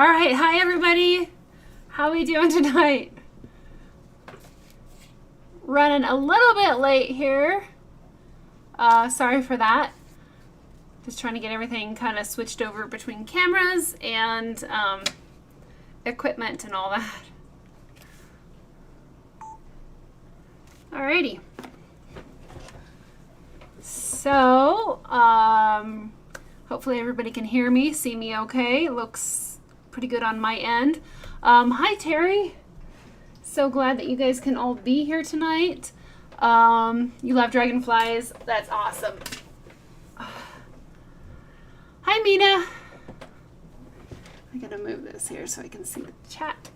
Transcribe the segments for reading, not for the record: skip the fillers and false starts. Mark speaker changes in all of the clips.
Speaker 1: All right, hi everybody. How are we doing tonight? Running a little bit late here. Sorry for that. Just trying to get everything kind of switched over between cameras and equipment and all that. Alrighty. So, hopefully everybody can hear me, see me okay. It looks pretty good on my end. Hi Terry. So glad that you guys can all be here tonight. You love dragonflies. That's awesome. Hi Mina. I gotta move this here so I can see the chat.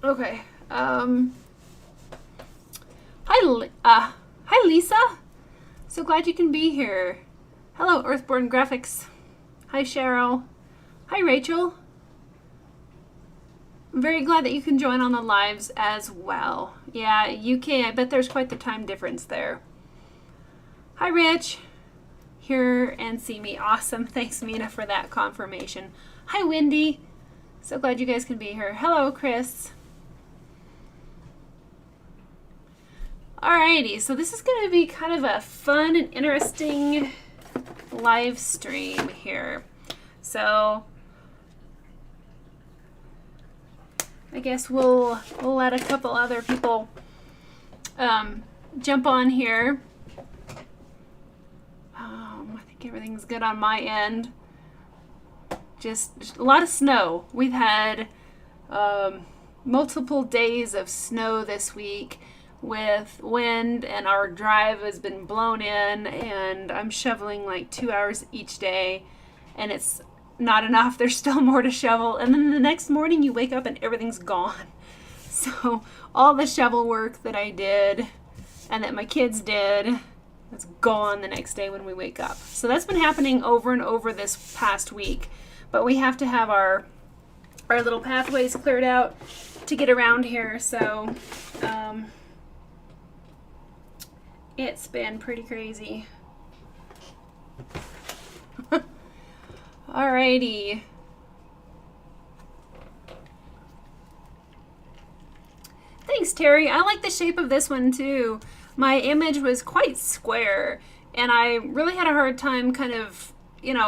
Speaker 1: Okay. Hi Lisa. So glad you can be here. Hello Earthborn Graphics. Hi Cheryl. Hi Rachel. I'm very glad that you can join on the lives as well. Yeah, UK, I bet there's quite the time difference there. Hi Rich. Hear and see me. Awesome. Thanks Mina for that confirmation. Hi Wendy. So glad you guys can be here. Hello Chris. Alrighty, so this is going to be kind of a fun and interesting live stream here. So I guess we'll let a couple other people jump on here. I think everything's good on my end. Just a lot of snow. We've had multiple days of snow this week with wind, and our drive has been blown in, and I'm shoveling like 2 hours each day, and it's not enough. There's still more to shovel, and then the next morning you wake up and everything's gone. So all the shovel work that I did and that my kids did, it's gone the next day when we wake up. So that's been happening over and over this past week, but we have to have our little pathways cleared out to get around here. So it's been pretty crazy. Alrighty. Thanks, Terry. I like the shape of this one too. My image was quite square, and I really had a hard time kind of,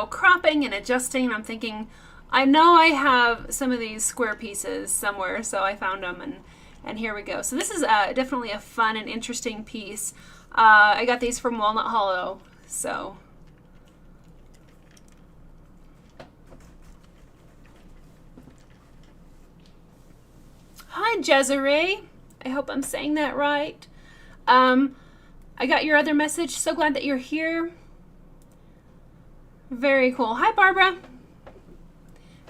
Speaker 1: cropping and adjusting. I'm thinking, I know I have some of these square pieces somewhere, so I found them, and here we go. So this is definitely a fun and interesting piece. I got these from Walnut Hollow, so. Hi, Jezere. I hope I'm saying that right. I got your other message. So glad that you're here. Very cool. Hi, Barbara.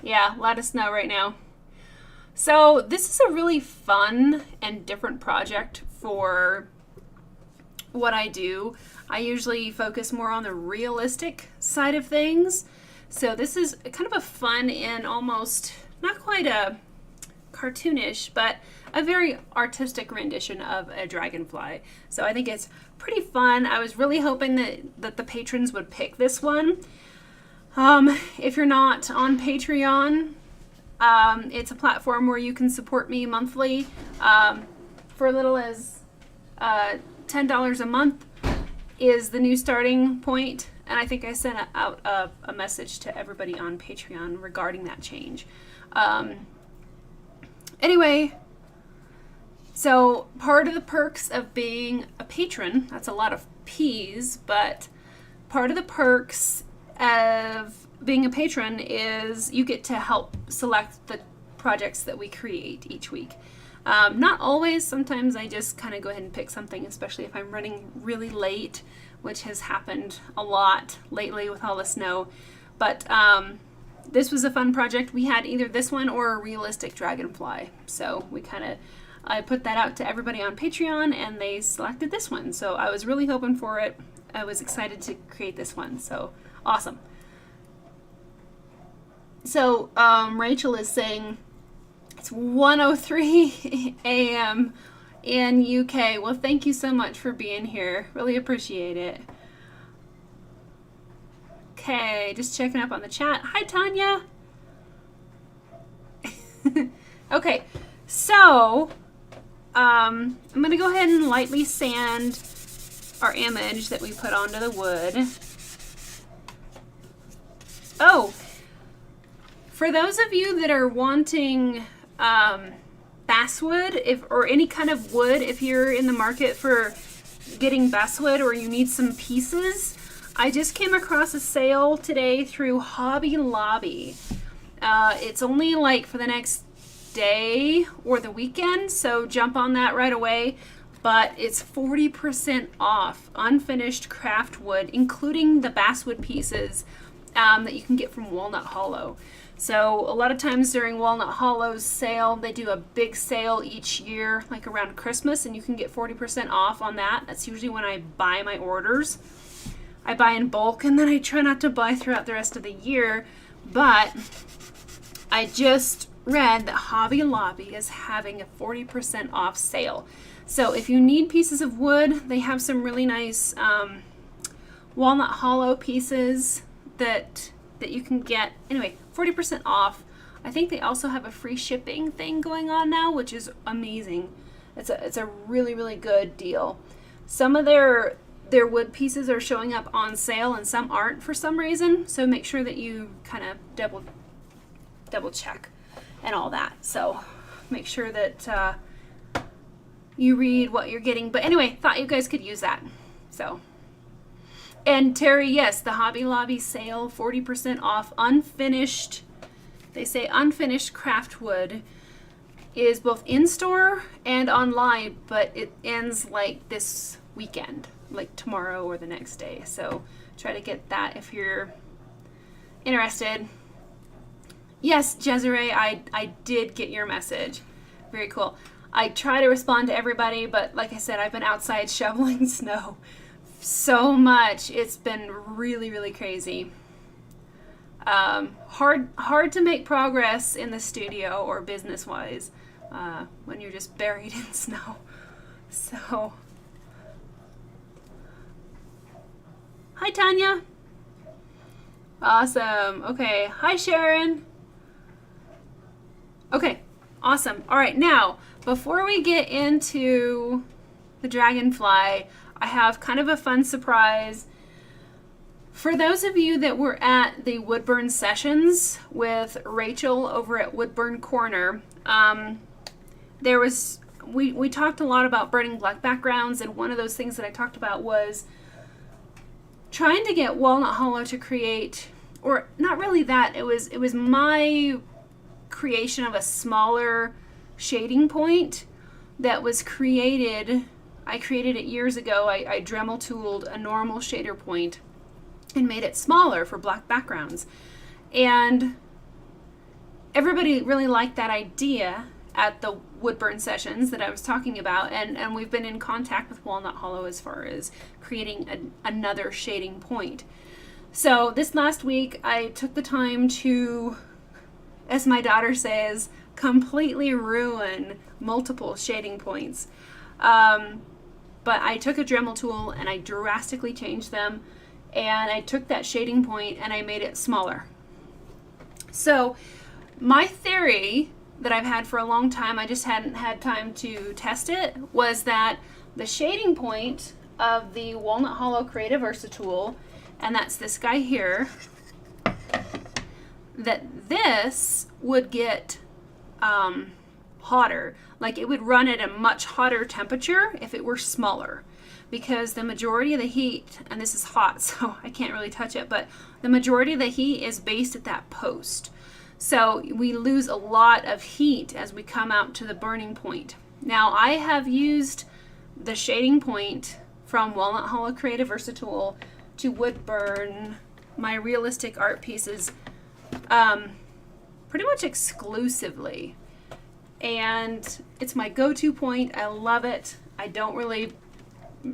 Speaker 1: Yeah, a lot of snow right now. So this is a really fun and different project for what I do. I usually focus more on the realistic side of things. So this is kind of a fun and almost not quite a cartoonish, but a very artistic rendition of a dragonfly. So I think it's pretty fun. I was really hoping that the patrons would pick this one. If you're not on Patreon, it's a platform where you can support me monthly for as little as $10 a month is the new starting point. And I think I sent out a message to everybody on Patreon regarding that change. Anyway, so part of the perks of being a patron, that's a lot of P's, but part of the perks of being a patron is you get to help select the projects that we create each week. Not always. Sometimes I just kind of go ahead and pick something, especially if I'm running really late, which has happened a lot lately with all the snow. But this was a fun project. We had either this one or a realistic dragonfly. So I put that out to everybody on Patreon, and they selected this one. So I was really hoping for it. I was excited to create this one. So awesome. So Rachel is saying it's 1:03 a.m. in UK. Well, thank you so much for being here. Really appreciate it. Okay, just checking up on the chat. Hi, Tanya. Okay, so I'm going to go ahead and lightly sand our image that we put onto the wood. Oh, for those of you that are wanting basswood, or any kind of wood, if you're in the market for getting basswood or you need some pieces, I just came across a sale today through Hobby Lobby. It's only like for the next day or the weekend, so jump on that right away. But it's 40% off unfinished craft wood, including the basswood pieces that you can get from Walnut Hollow. So a lot of times during Walnut Hollow's sale, they do a big sale each year, like around Christmas, and you can get 40% off on that. That's usually when I buy my orders. I buy in bulk, and then I try not to buy throughout the rest of the year. But I just read that Hobby Lobby is having a 40% off sale. So if you need pieces of wood, they have some really nice Walnut Hollow pieces that you can get. Anyway, 40% off. I think they also have a free shipping thing going on now, which is amazing. It's a really, really good deal. Some of their wood pieces are showing up on sale and some aren't for some reason. So make sure that you kind of double check and all that. So make sure that you read what you're getting. But anyway, thought you guys could use that. So. And Terry, yes, the Hobby Lobby sale, 40% off unfinished. They say unfinished craft wood is both in-store and online, but it ends like this weekend, like tomorrow or the next day. So try to get that if you're interested. Yes, Jezere, I did get your message. Very cool. I try to respond to everybody, but like I said, I've been outside shoveling snow so much. It's been really, really crazy. Hard to make progress in the studio or business-wise when you're just buried in snow. So, hi Tanya. Awesome. Okay. Hi Sharon. Okay. Awesome. All right. Now, before we get into the dragonfly, I have kind of a fun surprise. For those of you that were at the Woodburn sessions with Rachel over at Woodburn Corner, we talked a lot about burning black backgrounds, and one of those things that I talked about was trying to get Walnut Hollow to create, or not really that, it was my creation of a smaller shading point that was created. I created it years ago. I Dremel tooled a normal shader point and made it smaller for black backgrounds. And everybody really liked that idea at the Woodburn sessions that I was talking about. And we've been in contact with Walnut Hollow as far as creating another shading point. So this last week, I took the time to, as my daughter says, completely ruin multiple shading points. But I took a Dremel tool and I drastically changed them, and I took that shading point and I made it smaller. So my theory that I've had for a long time, I just hadn't had time to test it, was that the shading point of the Walnut Hollow Creative Versa tool, and that's this guy here, that this would get hotter. Like it would run at a much hotter temperature if it were smaller, because the majority of the heat, and this is hot so I can't really touch it, but the majority of the heat is based at that post. So we lose a lot of heat as we come out to the burning point. Now I have used the shading point from Walnut Hollow Creative Versa tool to wood burn my realistic art pieces pretty much exclusively. And it's my go-to point. I love it. I don't really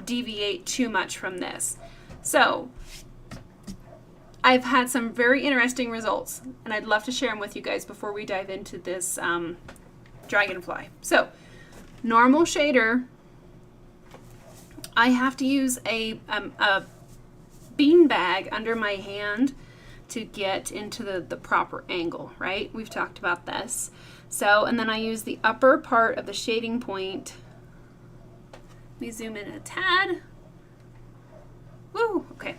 Speaker 1: deviate too much from this. So I've had some very interesting results, and I'd love to share them with you guys before we dive into this dragonfly. So normal shader, I have to use a bean bag under my hand to get into the proper angle, right? We've talked about this. So, and then I use the upper part of the shading point. Let me zoom in a tad. Woo, okay.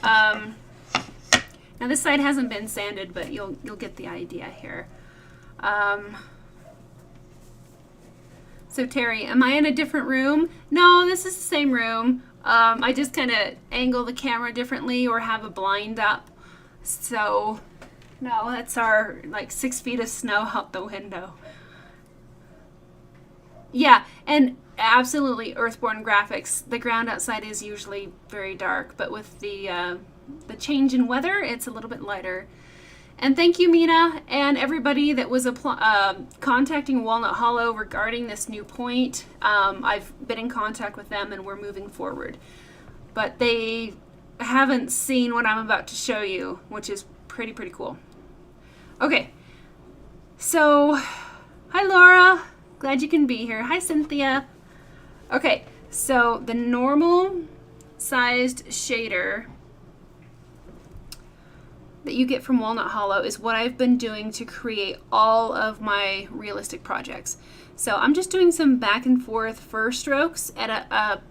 Speaker 1: Now this side hasn't been sanded, but you'll get the idea here. So Terry, am I in a different room? No, this is the same room. I just kind of angle the camera differently or have a blind up. So no, that's our like 6 feet of snow out the window. Yeah, and absolutely Earthborn graphics. The ground outside is usually very dark, but with the change in weather, it's a little bit lighter. And thank you, Mina, and everybody that was contacting Walnut Hollow regarding this new point. I've been in contact with them, and we're moving forward. But they haven't seen what I'm about to show you, which is pretty cool. Okay, so hi, Laura. Glad you can be here. Hi, Cynthia. Okay, so the normal sized shader that you get from Walnut Hollow is what I've been doing to create all of my realistic projects. So I'm just doing some back and forth fur strokes at a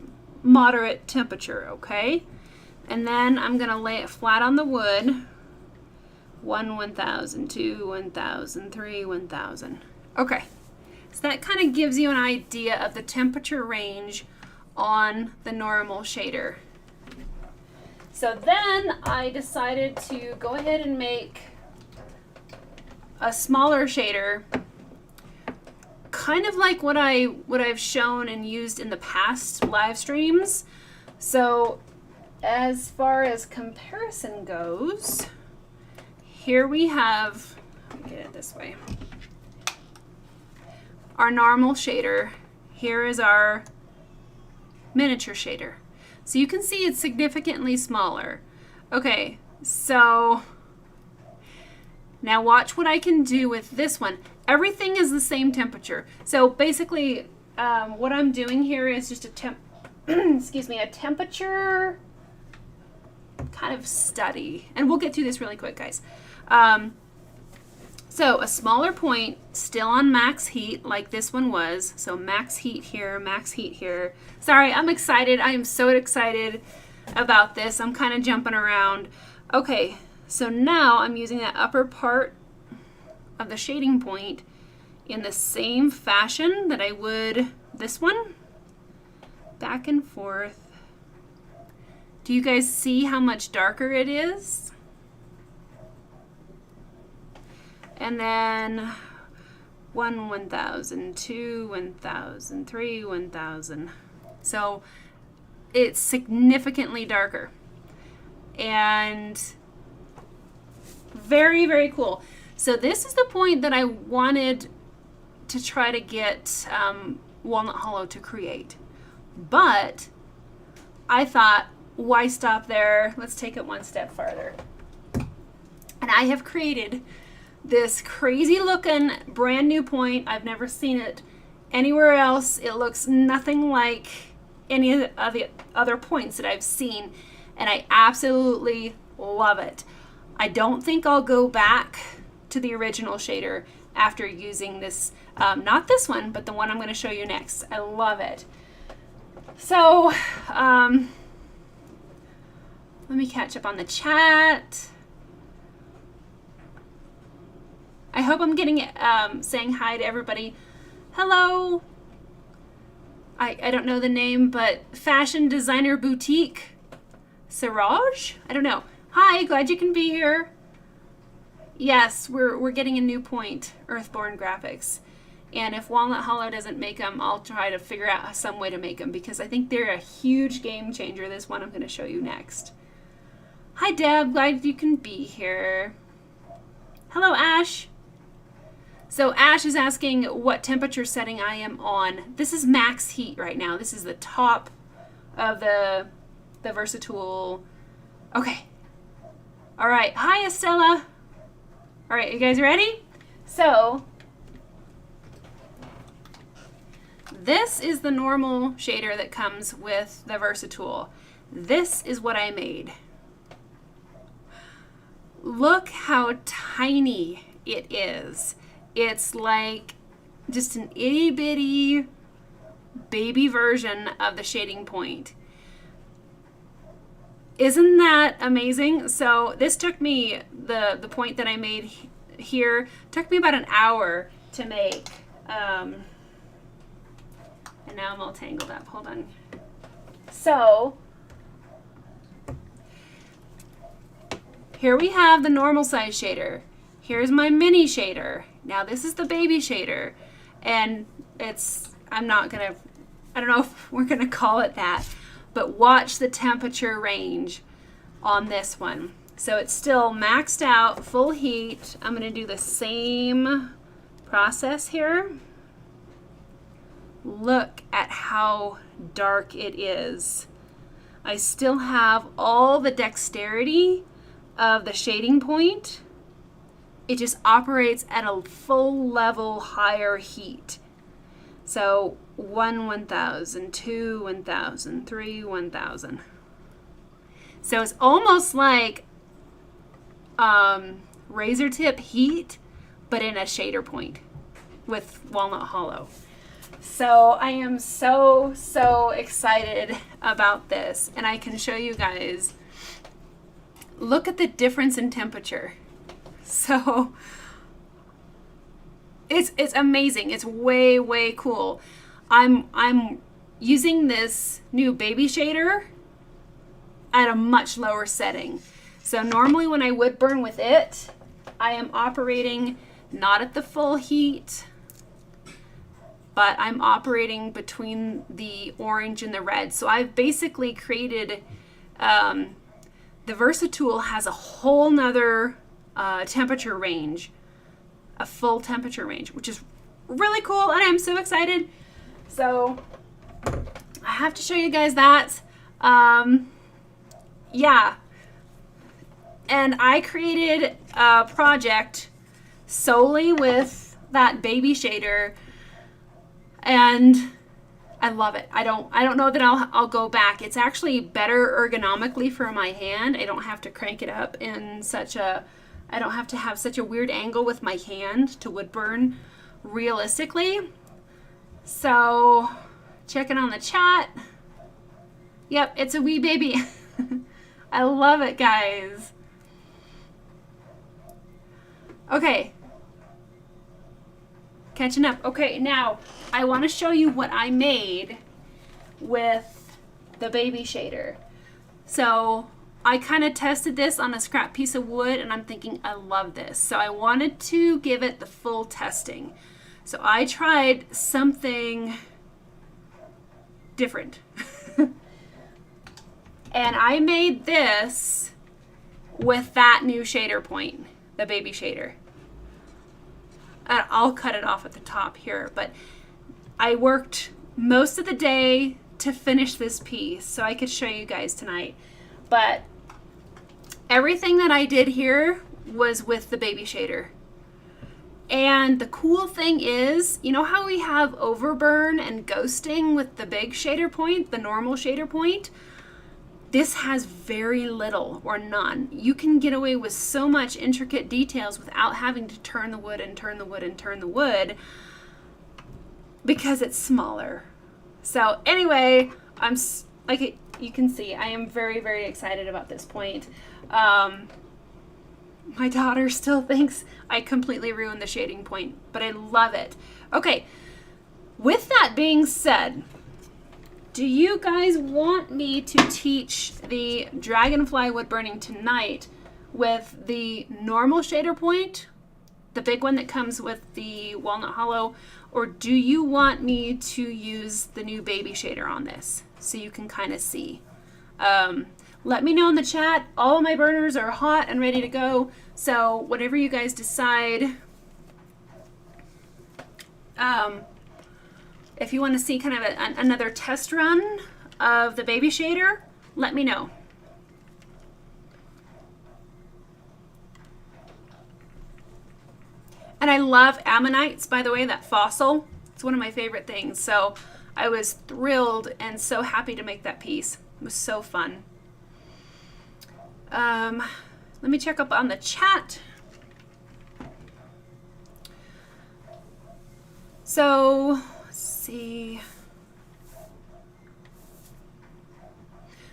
Speaker 1: moderate temperature, okay? And then I'm gonna lay it flat on the wood. 1,000, 2, 1,000, 3, 1,000. Okay, so that kind of gives you an idea of the temperature range on the normal shader. So then I decided to go ahead and make a smaller shader, kind of like what I've shown and used in the past live streams. So as far as comparison goes, here we have, let me get it this way, our normal shader. Here is our miniature shader. So you can see it's significantly smaller. Okay, so now watch what I can do with this one. Everything is the same temperature. So basically, what I'm doing here is just a temperature kind of study. And we'll get through this really quick, guys. So a smaller point, still on max heat, like this one was. So max heat here, max heat here. Sorry, I'm excited. I am so excited about this. I'm kind of jumping around. Okay, so now I'm using that upper part of the shading point in the same fashion that I would this one. Back and forth. Do you guys see how much darker it is? And then 1,000, 2, 1,000, 3, 1,000. So it's significantly darker. And very cool. So this is the point that I wanted to try to get Walnut Hollow to create. But I thought, why stop there? Let's take it one step farther. And I have created this crazy looking brand new point. I've never seen it anywhere else. It looks nothing like any of the other points that I've seen, and I absolutely love it. I don't think I'll go back to the original shader after using this, not this one, but the one I'm going to show you next. I love it. So let me catch up on the chat. I hope I'm getting saying hi to everybody. Hello. I don't know the name, but Fashion Designer Boutique. Siraj? I don't know. Hi, glad you can be here. Yes, we're getting a new point, Earthborn Graphics. And if Walnut Hollow doesn't make them, I'll try to figure out some way to make them because I think they're a huge game changer. This one I'm going to show you next. Hi, Deb. Glad you can be here. Hello, Ash. So Ash is asking what temperature setting I am on. This is max heat right now. This is the top of the Versatool. Okay. All right. Hi, Estella. All right, you guys ready? So this is the normal shader that comes with the Versatool. This is what I made. Look how tiny it is. It's like just an itty bitty baby version of the shading point. Isn't that amazing? So this took me, the point that I made here, took me about an hour to make. And now I'm all tangled up. Hold on. So here we have the normal size shader. Here's my mini shader. Now this is the baby shader. And it's, I don't know if we're gonna call it that, but watch the temperature range on this one. So it's still maxed out, full heat. I'm gonna do the same process here. Look at how dark it is. I still have all the dexterity of the shading point. It just operates at a full level higher heat. So 1,000, 2, 1,000, 3, 1,000. So it's almost like razor tip heat, but in a shader point with Walnut Hollow. So I am so excited about this, and I can show you guys. Look at the difference in temperature. So it's amazing. It's way cool. I'm using this new baby shader at a much lower setting. So normally when I wood burn with it, I am operating not at the full heat, but I'm operating between the orange and the red. So I've basically created, the VersaTool has a whole nother temperature range, a full temperature range, which is really cool, and I'm so excited. So I have to show you guys that. Yeah. And I created a project solely with that baby shader, and I love it. I don't know that I'll go back. It's actually better ergonomically for my hand. I don't have to crank it up in I don't have to have such a weird angle with my hand to wood burn realistically. So checking on the chat. Yep, it's a wee baby. I love it, guys. Okay. Catching up. Okay, now I want to show you what I made with the baby shader. So I kind of tested this on a scrap piece of wood, and I'm thinking, I love this. So I wanted to give it the full testing. So I tried something different. And I made this with that new shader point, the baby shader. And I'll cut it off at the top here, but I worked most of the day to finish this piece so I could show you guys tonight. But everything that I did here was with the baby shader. And the cool thing is, you know how we have overburn and ghosting with the big shader point, the normal shader point? This has very little or none. You can get away with so much intricate details without having to turn the wood and turn the wood and turn the wood because it's smaller. So anyway, I'm like you can see, I am very excited about this point. My daughter still thinks I completely ruined the shading point, but I love it. Okay, with that being said, do you guys want me to teach the Dragonfly wood burning tonight with the normal shader point, the big one that comes with the Walnut Hollow, or do you want me to use the new baby shader on this so you can kind of see? Let me know in the chat. All of my burners are hot and ready to go, so whatever you guys decide, if you want to see kind of another test run of the baby shader, let me know. And I love ammonites, by the way, that fossil. It's one of my favorite things. So I was thrilled and so happy to make that piece. It was so fun. Let me check up on the chat. So let's see.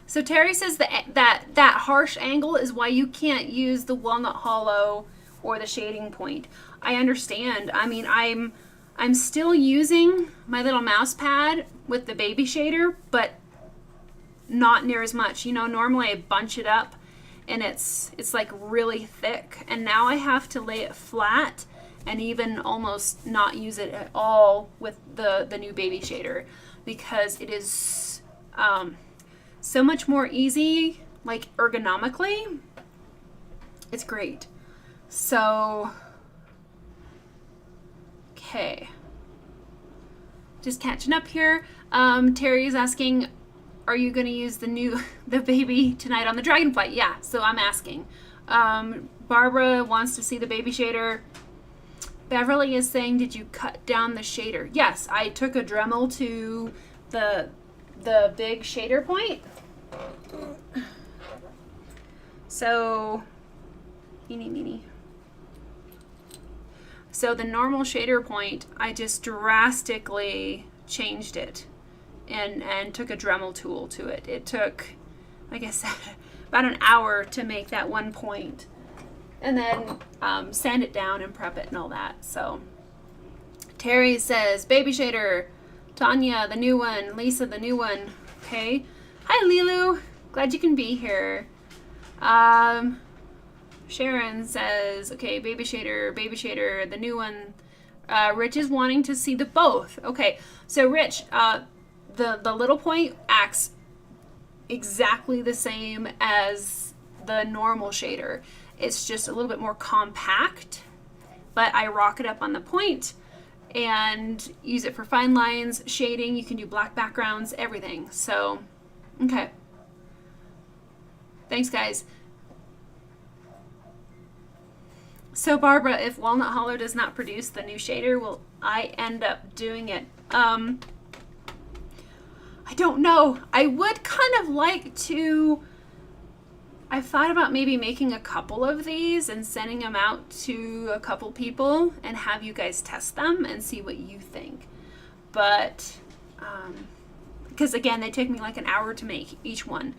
Speaker 1: So Terry says that harsh angle is why you can't use the walnut hollow or the shading point. I understand. I mean, I'm still using my little mouse pad with the baby shader, but not near as much. You know, normally I bunch it up and it's like really thick, and now I have to lay it flat and even almost not use it at all with the new baby shader, because it is so much more easy, like ergonomically. It's great. So, okay. Just catching up here. Terry is asking, are you going to use the baby tonight on the Dragonfly? Yeah, so I'm asking. Barbara wants to see the baby shader. Beverly is saying, did you cut down the shader? Yes, I took a Dremel to the big shader point. So, meanie. So the normal shader point, I just drastically changed it and took a Dremel tool to it. It took, like I said, about an hour to make that one point, and then sand it down and prep it and all that. So Terry says, baby shader. Tanya, the new one. Lisa, the new one. Okay. Hi, Lilu. Glad you can be here. Sharon says, okay, baby shader, the new one. Rich is wanting to see the both. Okay, so Rich, the little point acts exactly the same as the normal shader. It's just a little bit more compact, but I rock it up on the point and use it for fine lines, shading. You can do black backgrounds, everything. So, okay. Thanks, guys. So, Barbara, if Walnut Hollow does not produce the new shader, will I end up doing it? I don't know. I would kind of like to... I've thought about maybe making a couple of these and sending them out to a couple people and have you guys test them and see what you think. But, because again, they take me like an hour to make each one.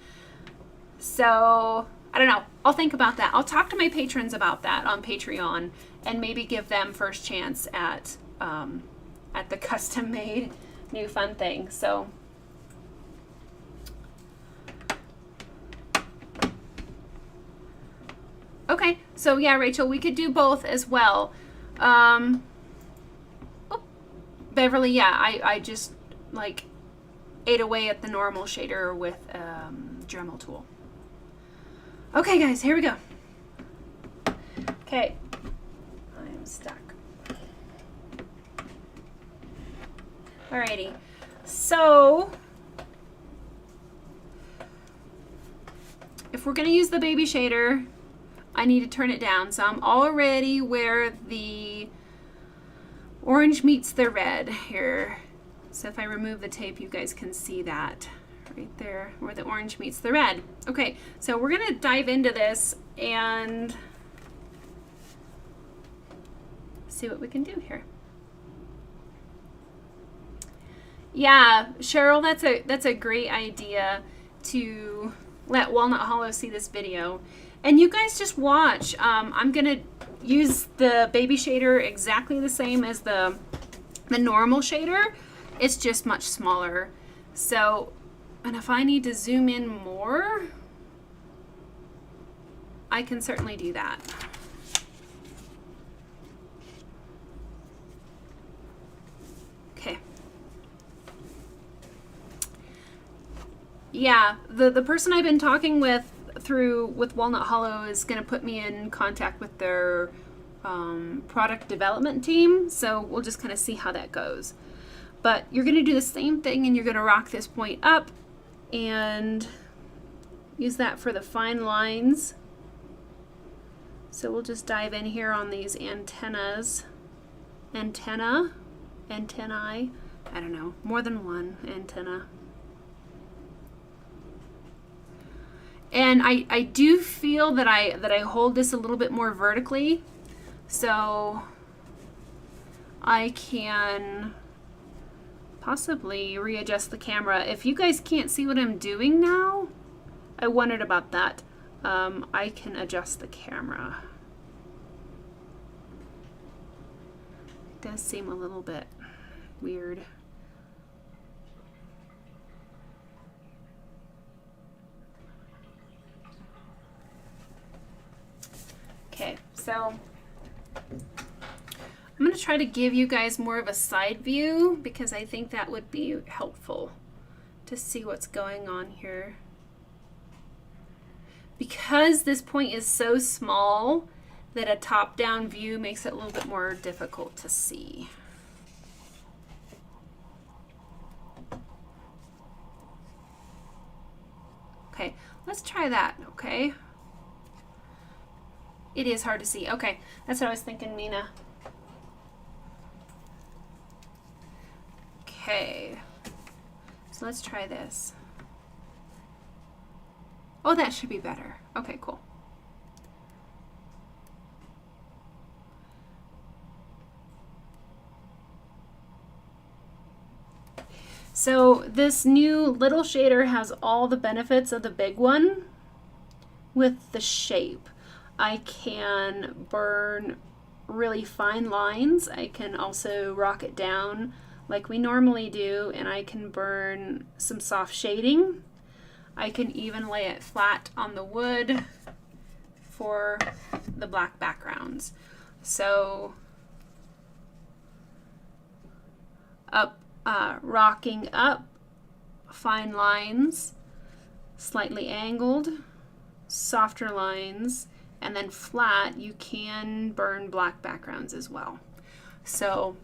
Speaker 1: So, I don't know. I'll think about that. I'll talk to my patrons about that on Patreon and maybe give them first chance at the custom made new fun thing. So, okay, so yeah, Rachel, we could do both as well. Beverly, yeah, I just like ate away at the normal shader with Dremel tool. Okay, guys, here we go. Okay, I am stuck. Alrighty, so if we're gonna use the baby shader, I need to turn it down. So I'm already where the orange meets the red here. So if I remove the tape, you guys can see that right there where the orange meets the red. Okay, so we're gonna dive into this and see what we can do here. Yeah, Cheryl, that's a great idea to let Walnut Hollow see this video. And you guys just watch. I'm gonna use the baby shader exactly the same as the normal shader. It's just much smaller. So, and if I need to zoom in more, I can certainly do that. Okay. Yeah, the person I've been talking with with Walnut Hollow is going to put me in contact with their product development team, so we'll just kind of see how that goes. But you're going to do the same thing, and you're going to rock this point up and use that for the fine lines. So we'll just dive in here on these antennae, I don't know, more than one antenna. And I do feel that I hold this a little bit more vertically, so I can possibly readjust the camera. If you guys can't see what I'm doing now, I wondered about that. I can adjust the camera. It does seem a little bit weird. Okay, so I'm going to try to give you guys more of a side view because I think that would be helpful to see what's going on here. Because this point is so small that a top-down view makes it a little bit more difficult to see. Okay, let's try that, okay? It is hard to see. Okay, that's what I was thinking, Mina. Okay, so let's try this. Oh, that should be better. Okay, cool. So this new little shader has all the benefits of the big one with the shape. I can burn really fine lines. I can also rock it down like we normally do, and I can burn some soft shading. I can even lay it flat on the wood for the black backgrounds. So rocking up, fine lines, slightly angled, softer lines, and then flat, you can burn black backgrounds as well. So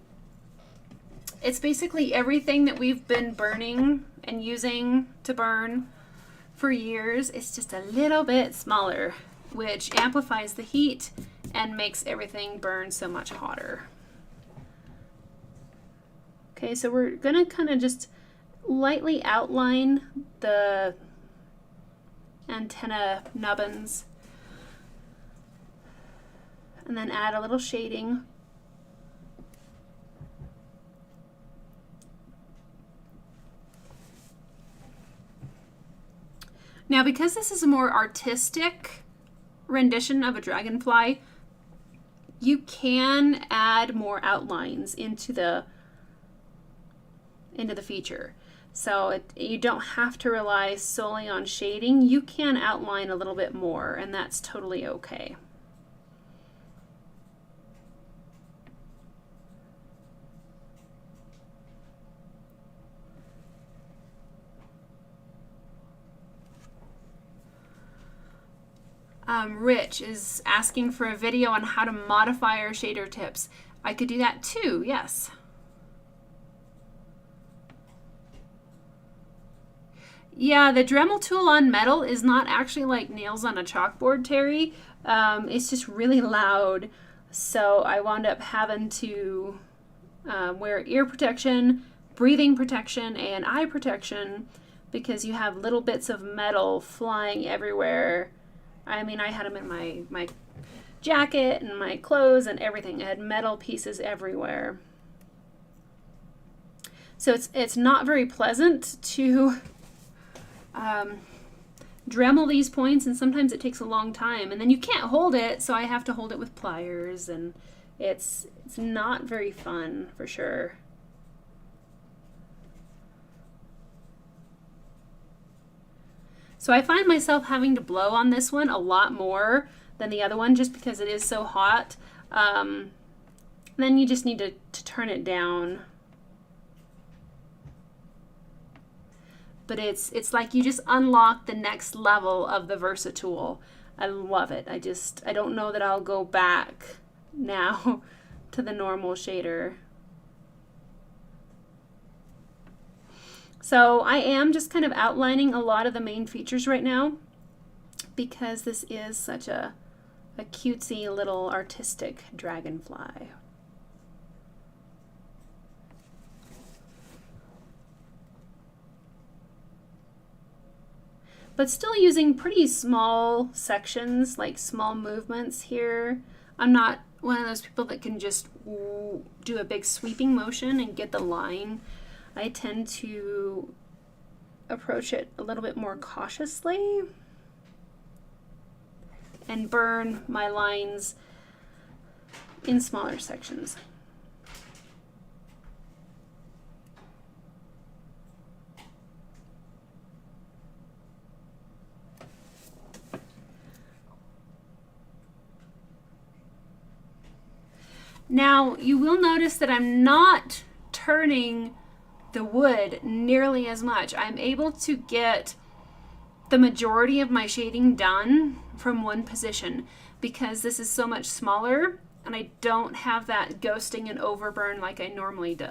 Speaker 1: it's basically everything that we've been burning and using to burn for years. It's just a little bit smaller, which amplifies the heat and makes everything burn so much hotter. Okay, so we're gonna kind of just lightly outline the antenna nubbins and then add a little shading. Now, because this is a more artistic rendition of a dragonfly, you can add more outlines into the feature. So you don't have to rely solely on shading. You can outline a little bit more, and that's totally okay. Rich is asking for a video on how to modify our shader tips. I could do that too, yes. Yeah, the Dremel tool on metal is not actually like nails on a chalkboard, Terry. It's just really loud. So I wound up having to wear ear protection, breathing protection, and eye protection because you have little bits of metal flying everywhere. I mean, I had them in my jacket and my clothes and everything. I had metal pieces everywhere. So it's not very pleasant to Dremel these points, and sometimes it takes a long time, and then you can't hold it, so I have to hold it with pliers, and it's not very fun for sure. So I find myself having to blow on this one a lot more than the other one just because it is so hot. Then you just need to turn it down. But it's like you just unlock the next level of the Versa tool. I love it. I don't know that I'll go back now to the normal shader. So I am just kind of outlining a lot of the main features right now because this is such a cutesy little artistic dragonfly. But still using pretty small sections, like small movements here. I'm not one of those people that can just do a big sweeping motion and get the line. I tend to approach it a little bit more cautiously and burn my lines in smaller sections. Now, you will notice that I'm not turning the wood nearly as much. I'm able to get the majority of my shading done from one position because this is so much smaller and I don't have that ghosting and overburn like I normally do.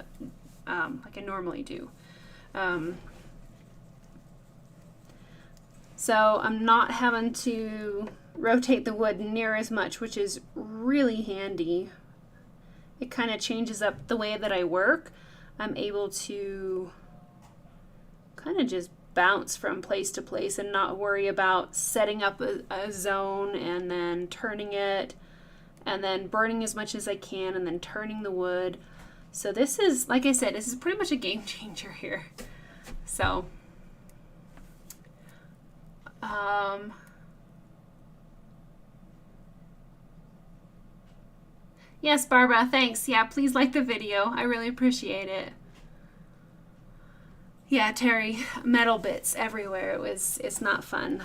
Speaker 1: So I'm not having to rotate the wood near as much, which is really handy. It kind of changes up the way that I work. I'm able to kind of just bounce from place to place and not worry about setting up a zone and then turning it and then burning as much as I can and then turning the wood. So this is, like I said, this is pretty much a game changer here. So, yes, Barbara, thanks. Yeah, please like the video. I really appreciate it. Yeah, Terry, metal bits everywhere. It's not fun.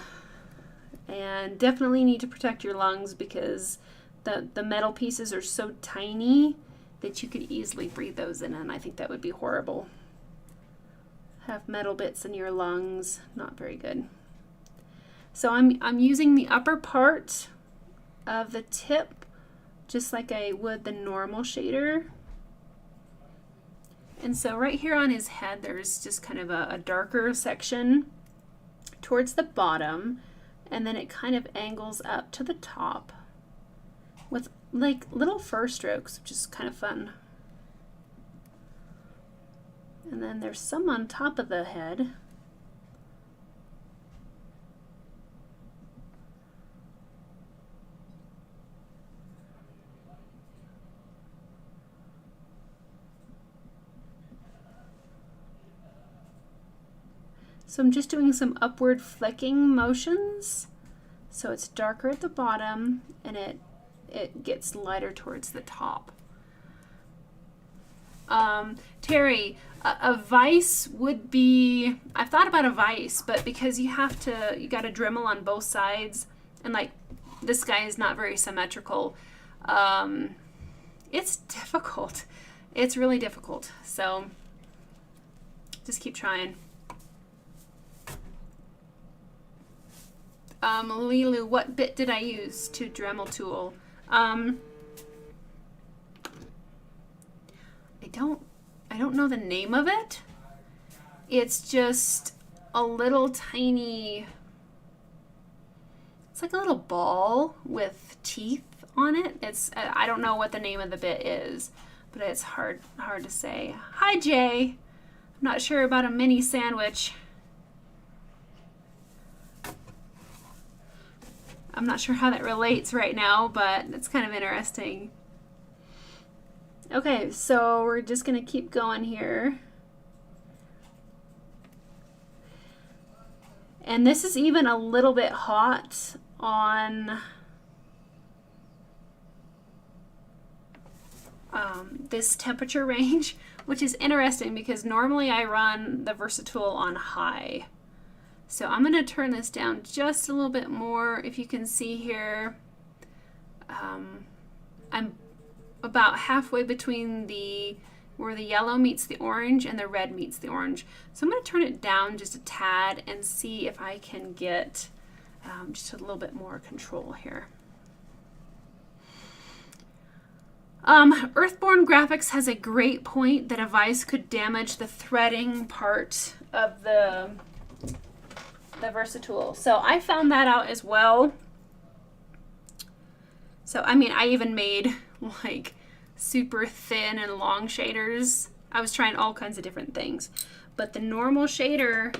Speaker 1: And definitely need to protect your lungs because the metal pieces are so tiny that you could easily breathe those in, and I think that would be horrible. Have metal bits in your lungs, not very good. So I'm using the upper part of the tip just like I would the normal shader. And so right here on his head, there's just kind of a darker section towards the bottom, and then it kind of angles up to the top with like little fur strokes, which is kind of fun. And then there's some on top of the head. So I'm just doing some upward flicking motions. So it's darker at the bottom and it gets lighter towards the top. Terry, a vise would be, I've thought about a vise, but because you got to Dremel on both sides, and like this guy is not very symmetrical, it's difficult. It's really difficult. So just keep trying. Lilu, what bit did I use to Dremel tool? I don't know the name of it. It's just a little tiny, it's like a little ball with teeth on it. I don't know what the name of the bit is, but it's hard to say. Hi, Jay. I'm not sure about a mini sandwich. I'm not sure how that relates right now, but it's kind of interesting. Okay, so we're just going to keep going here. And this is even a little bit hot on this temperature range, which is interesting because normally I run the Versatool on high. So I'm going to turn this down just a little bit more. If you can see here, I'm about halfway between where the yellow meets the orange and the red meets the orange. So I'm going to turn it down just a tad and see if I can get just a little bit more control here. Earthborn Graphics has a great point that a vise could damage the threading part of the Versatool. So I found that out as well. So I mean, I even made like super thin and long shaders. I was trying all kinds of different things. But the normal shader,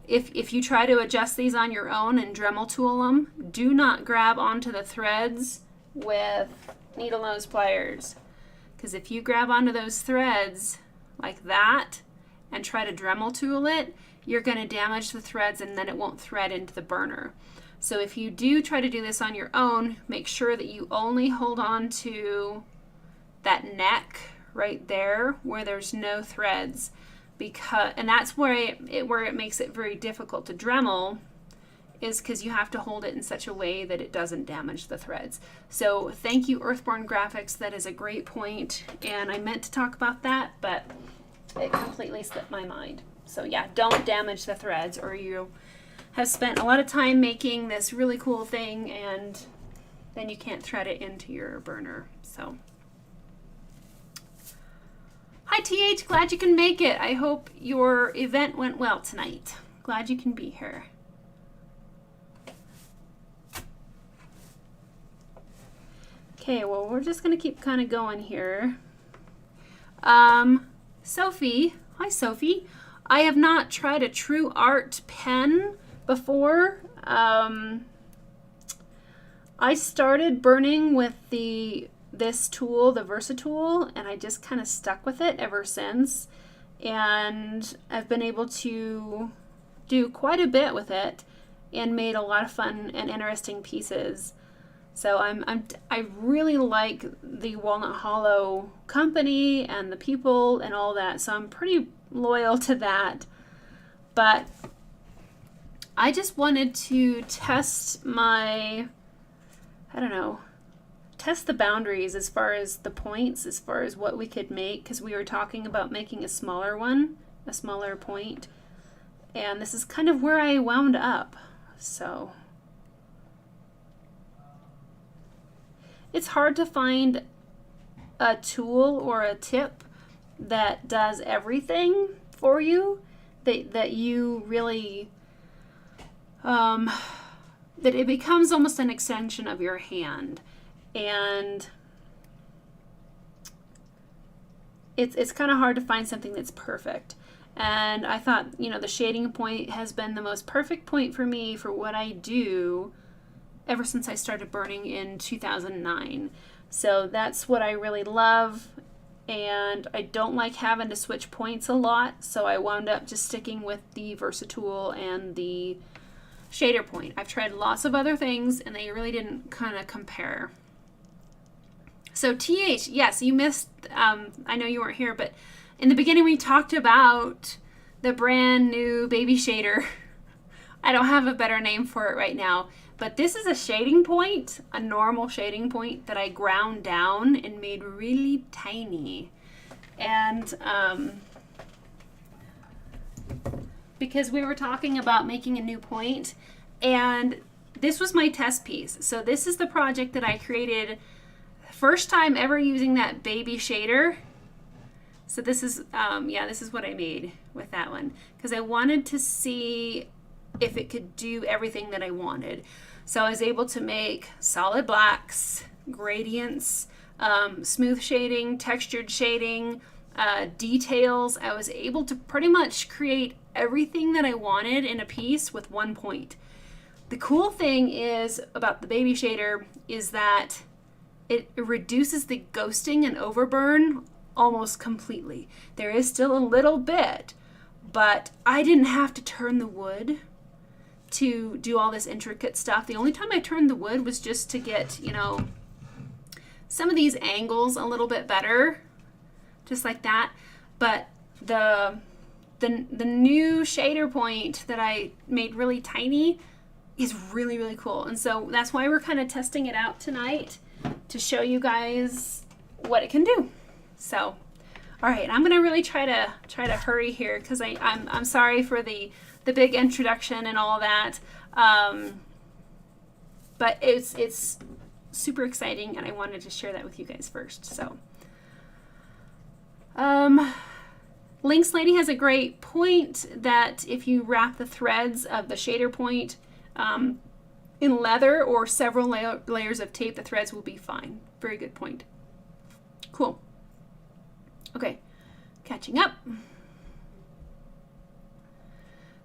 Speaker 1: if you try to adjust these on your own and Dremel tool them, do not grab onto the threads with needle nose pliers. Because if you grab onto those threads like that and try to Dremel tool it, you're going to damage the threads and then it won't thread into the burner. So if you do try to do this on your own, make sure that you only hold on to that neck right there where there's no threads, and that's where it makes it very difficult to Dremel, is because you have to hold it in such a way that it doesn't damage the threads. So thank you, Earthborn Graphics. That is a great point, and I meant to talk about that, but it completely slipped my mind. So yeah, don't damage the threads, or you have spent a lot of time making this really cool thing and then you can't thread it into your burner. So hi TH, glad you can make it. I hope your event went well tonight. Glad you can be here. Okay, well, we're just gonna keep kind of going here. Sophie, hi Sophie. I have not tried a True Art pen before. I started burning with this tool, the Versatool, and I just kind of stuck with it ever since. And I've been able to do quite a bit with it and made a lot of fun and interesting pieces. So I really like the Walnut Hollow company and the people and all that. So I'm pretty loyal to that. But I just wanted to test test the boundaries as far as the points, as far as what we could make, because we were talking about making a smaller one, a smaller point. And this is kind of where I wound up. So it's hard to find a tool or a tip that does everything for you, that you really, that it becomes almost an extension of your hand. And it's kind of hard to find something that's perfect. And I thought, the shading point has been the most perfect point for me for what I do ever since I started burning in 2009. So that's what I really love, and I don't like having to switch points a lot, so I wound up just sticking with the Versatool and the shader point. I've tried lots of other things and they really didn't kind of compare. So TH, yes, you missed, I know you weren't here, but in the beginning we talked about the brand new baby shader. I don't have a better name for it right now. But this is a shading point, a normal shading point that I ground down and made really tiny. And because we were talking about making a new point, and this was my test piece. So this is the project that I created, first time ever using that baby shader. So this is, this is what I made with that one, because I wanted to see if it could do everything that I wanted. So I was able to make solid blacks, gradients, smooth shading, textured shading, details. I was able to pretty much create everything that I wanted in a piece with one point. The cool thing is about the baby shader is that it reduces the ghosting and overburn almost completely. There is still a little bit, but I didn't have to turn the wood to do all this intricate stuff. The only time I turned the wood was just to get, some of these angles a little bit better, just like that. But the new shader point that I made really tiny is really, really cool. And so that's why we're kind of testing it out tonight, to show you guys what it can do. So, all right, I'm gonna really try to hurry here, because I'm sorry for the big introduction and all that, but it's super exciting, and I wanted to share that with you guys first. So Lynx Lady has a great point that if you wrap the threads of the shader point in leather or several layers of tape, the threads will be fine. Very good point. Cool. Okay, catching up.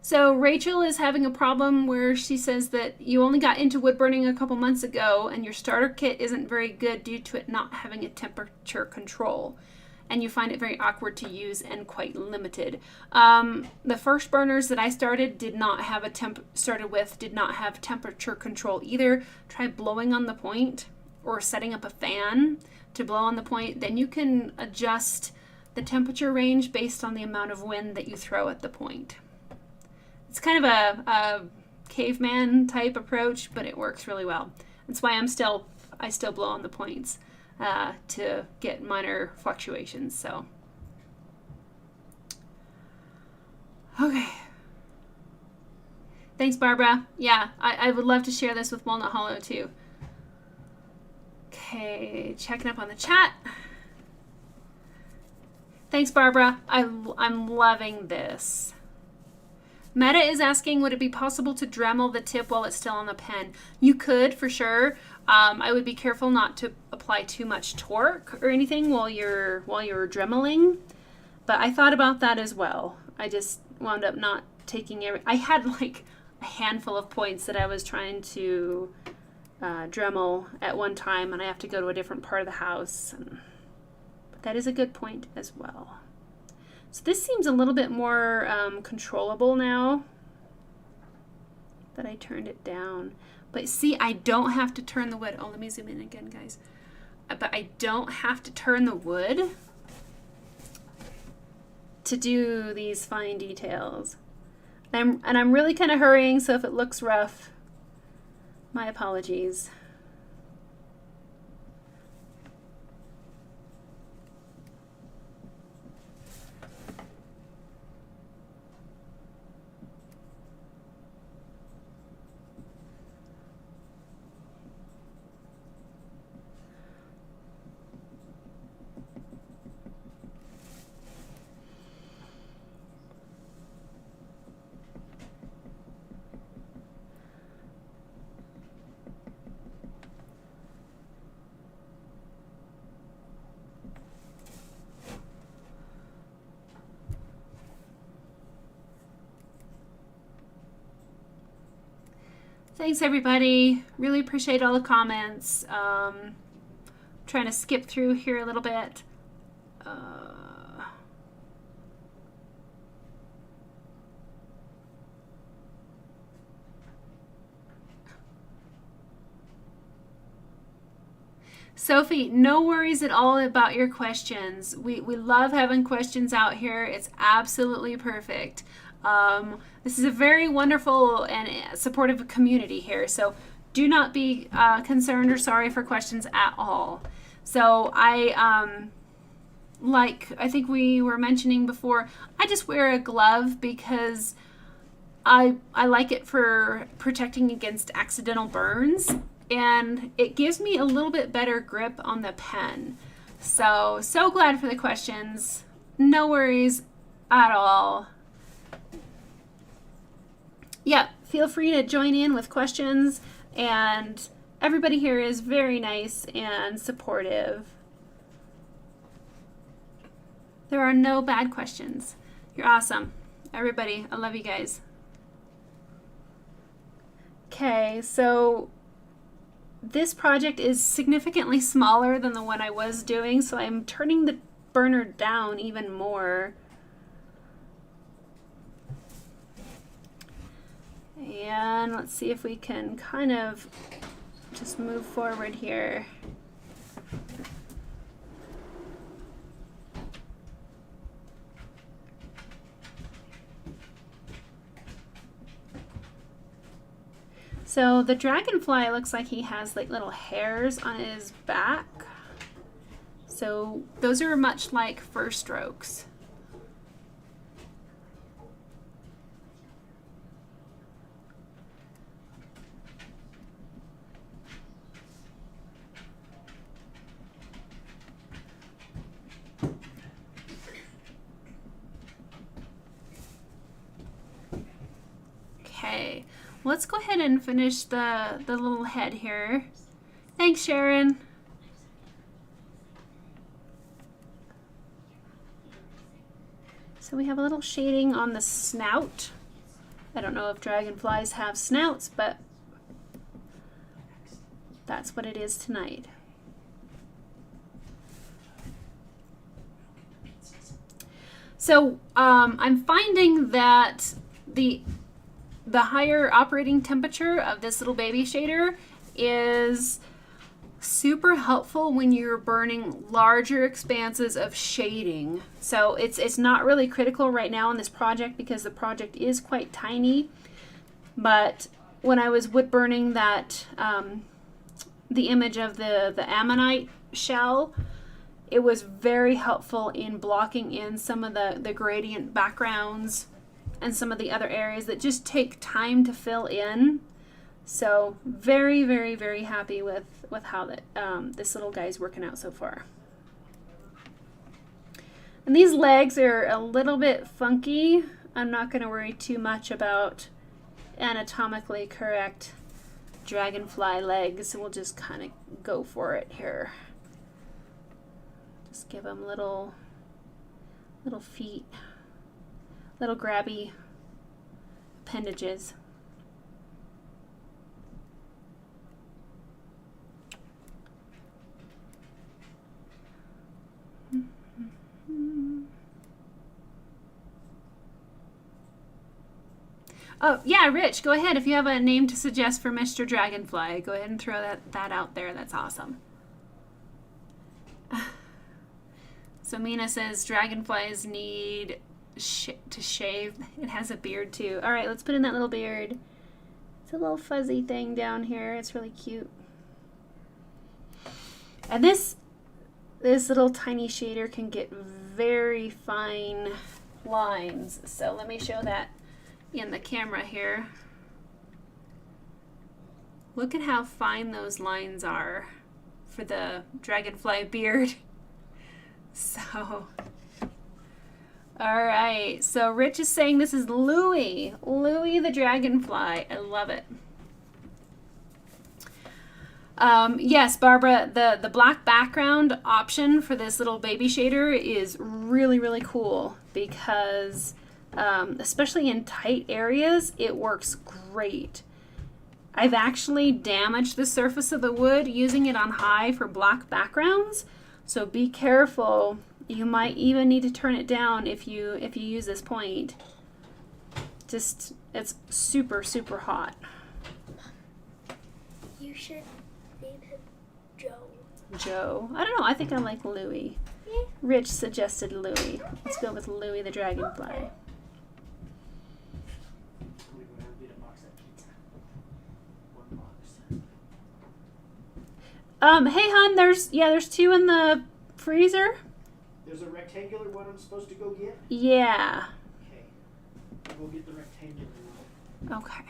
Speaker 1: So Rachel is having a problem where she says that you only got into wood burning a couple months ago and your starter kit isn't very good due to it not having a temperature control. And you find it very awkward to use and quite limited. The first burners that I started did not have temperature control either. Try blowing on the point or setting up a fan to blow on the point. Then you can adjust the temperature range based on the amount of wind that you throw at the point. It's kind of a caveman type approach, but it works really well. That's why I still blow on the points to get minor fluctuations. So, okay. Thanks, Barbara. Yeah, I would love to share this with Walnut Hollow too. Okay, checking up on the chat. Thanks, Barbara. I'm loving this. Meta is asking, would it be possible to Dremel the tip while it's still on the pen? You could, for sure. I would be careful not to apply too much torque or anything while you're Dremeling. But I thought about that as well. I just wound up not taking I had like a handful of points that I was trying to Dremel at one time, and I have to go to a different part of the house. But that is a good point as well. So this seems a little bit more controllable now that I turned it down. But see, I don't have to turn the wood. Oh, let me zoom in again, guys. But I don't have to turn the wood to do these fine details. And I'm really kind of hurrying, so if it looks rough, my apologies. Thanks, everybody. Really appreciate all the comments. Trying to skip through here a little bit. Sophie, no worries at all about your questions. We love having questions out here. It's absolutely perfect. This is a very wonderful and supportive community here, so do not be concerned or sorry for questions at all. So I think we were mentioning before, I just wear a glove because I like it for protecting against accidental burns, and it gives me a little bit better grip on the pen. So glad for the questions. No worries at all. Yeah, feel free to join in with questions, and everybody here is very nice and supportive. There are no bad questions. You're awesome. Everybody, I love you guys. Okay, so this project is significantly smaller than the one I was doing, so I'm turning the burner down even more. And let's see if we can kind of just move forward here. So the dragonfly looks like he has like little hairs on his back. So those are much like fur strokes. Okay, let's go ahead and finish the little head here. Thanks, Sharon. So we have a little shading on the snout I don't know if dragonflies have snouts, but that's what it is tonight. So I'm finding that the higher operating temperature of this little baby shader is super helpful when you're burning larger expanses of shading. So it's not really critical right now on this project because the project is quite tiny. But when I was wood burning that the image of the ammonite shell, it was very helpful in blocking in some of the gradient backgrounds and some of the other areas that just take time to fill in. So very, very, very happy with how this little guy's working out so far. And these legs are a little bit funky. I'm not going to worry too much about anatomically correct dragonfly legs. We'll just kind of go for it here. Just give them little feet, little grabby appendages. Oh, yeah, Rich, go ahead. If you have a name to suggest for Mr. Dragonfly, go ahead and throw that out there. That's awesome. So Mina says dragonflies need to shave. It has a beard too. All right, let's put in that little beard. It's a little fuzzy thing down here. It's really cute. And this little tiny shader can get very fine lines. So let me show that in the camera here. Look at how fine those lines are for the dragonfly beard. So, all right. So Rich is saying this is Louie the dragonfly. I love it. Yes, Barbara, the black background option for this little baby shader is really, really cool because especially in tight areas, it works great. I've actually damaged the surface of the wood using it on high for black backgrounds, so be careful. You might even need to turn it down if you use this point. Just, it's super, super hot.
Speaker 2: You should name him Joe.
Speaker 1: Joe? I don't know. I think I like Louie. Yeah. Rich suggested Louie. Let's go with Louie the dragonfly. Hey, hon, there's two in the freezer.
Speaker 3: There's a rectangular one I'm supposed to go get?
Speaker 1: Yeah.
Speaker 3: Okay. I'll go get the rectangular one.
Speaker 1: Okay.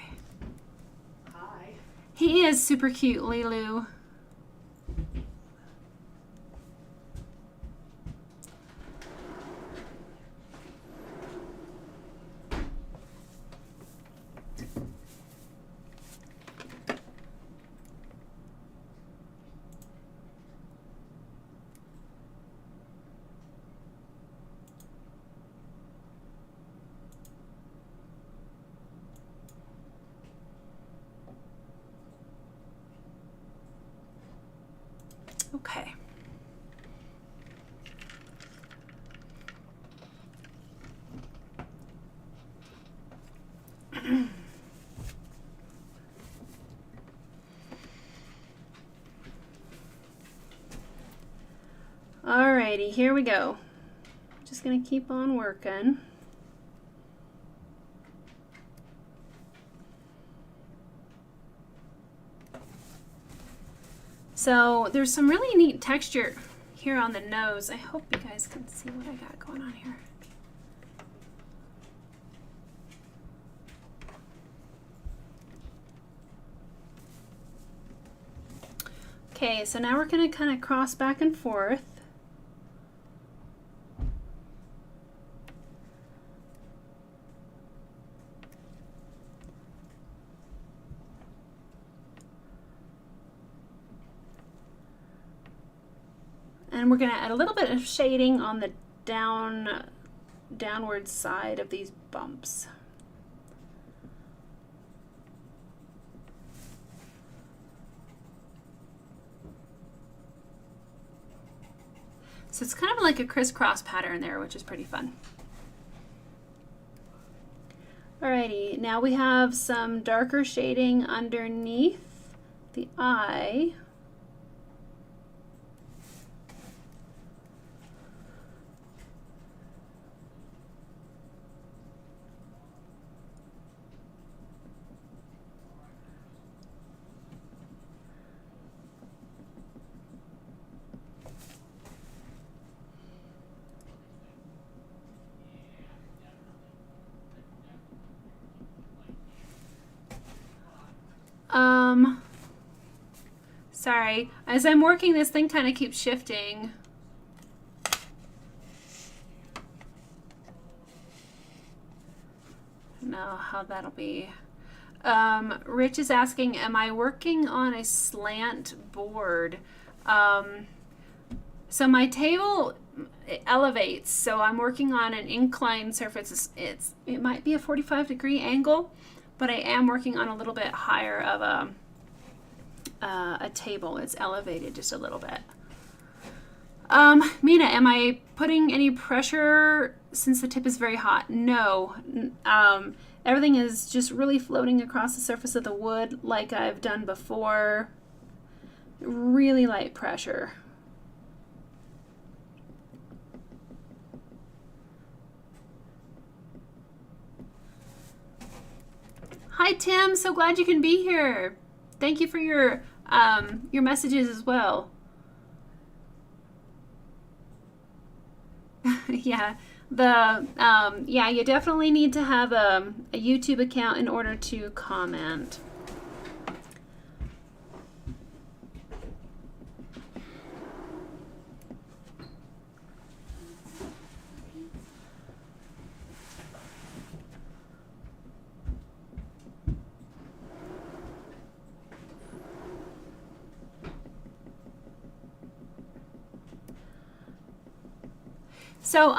Speaker 3: Hi.
Speaker 1: He is super cute, Lilu. Okay. Alrighty, here we go. Just gonna keep on working. So there's some really neat texture here on the nose. I hope you guys can see what I got going on here. Okay, so now we're going to kind of cross back and forth. And we're going to add a little bit of shading on the downward side of these bumps. So it's kind of like a crisscross pattern there, which is pretty fun. Alrighty, now we have some darker shading underneath the eye. Sorry, as I'm working, this thing kind of keeps shifting. I don't know how that'll be. Rich is asking, am I working on a slant board? So my table elevates, so I'm working on an inclined surface. It might be a 45-degree angle, but I am working on a little bit higher of a table. It's elevated just a little bit. Mina, am I putting any pressure since the tip is very hot? No. Everything is just really floating across the surface of the wood like I've done before. Really light pressure. Hi Tim, so glad you can be here. Thank you for your messages as well. Yeah, yeah, you definitely need to have a YouTube account in order to comment. So,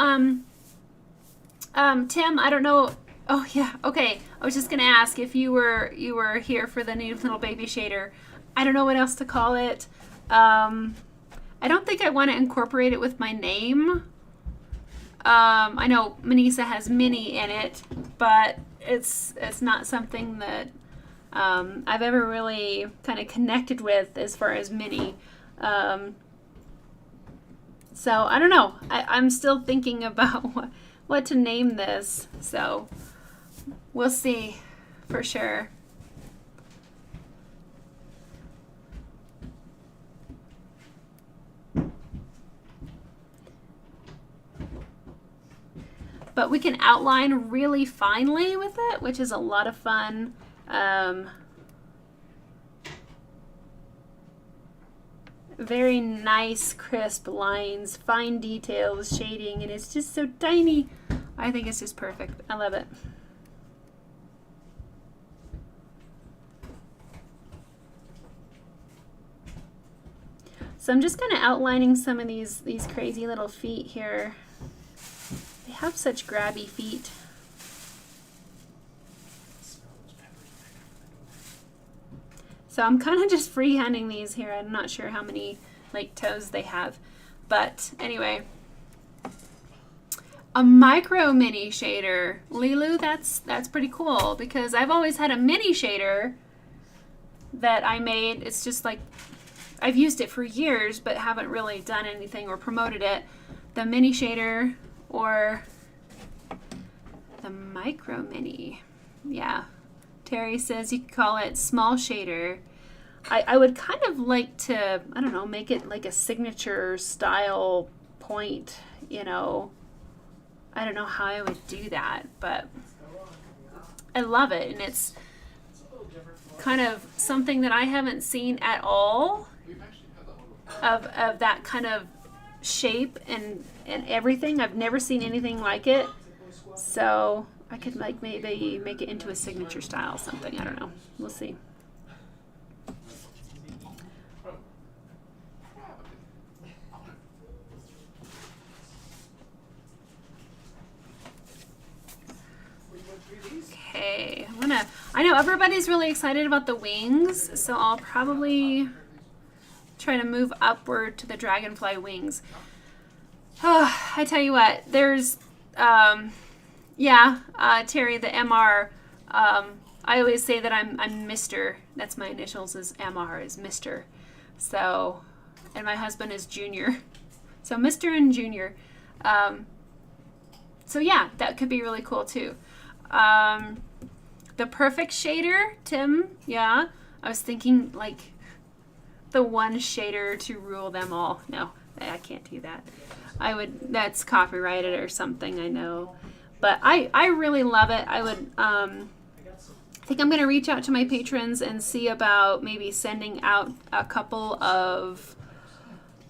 Speaker 1: Tim, I don't know. Oh yeah, okay. I was just gonna ask if you were here for the new little baby shader. I don't know what else to call it. I don't think I want to incorporate it with my name. I know Minisa has Minnie in it, but it's not something that I've ever really kind of connected with as far as Minnie. So I don't know. I'm still thinking about what to name this. So we'll see for sure. But we can outline really finely with it, which is a lot of fun. Very nice, crisp lines, fine details, shading, and it's just so tiny. I think it's just perfect. I love it. So I'm just kind of outlining some of these crazy little feet here. They have such grabby feet. So I'm kind of just freehanding these here. I'm not sure how many like toes they have. But anyway, a micro mini shader. Lilu, that's pretty cool because I've always had a mini shader that I made. It's just like I've used it for years but haven't really done anything or promoted it. The mini shader or the micro mini. Yeah. Terry says you could call it small shader. I would kind of like to, I don't know, make it like a signature style point, you know. I don't know how I would do that, but I love it. And it's kind of something that I haven't seen at all of that kind of shape and everything. I've never seen anything like it. So I could like maybe make it into a signature style something. I don't know. We'll see. Okay, I know everybody's really excited about the wings, so I'll probably try to move upward to the dragonfly wings. I tell you what, there's, Terry, the MR, I always say that I'm Mr. That's my initials is MR, is Mr. So, and my husband is Junior. So Mr. and Junior. So yeah, that could be really cool too. The perfect shader, Tim, yeah. I was thinking like the one shader to rule them all. No, I can't do that. That's copyrighted or something, I know. But I really love it. I would, I think I'm going to reach out to my patrons and see about maybe sending out a couple of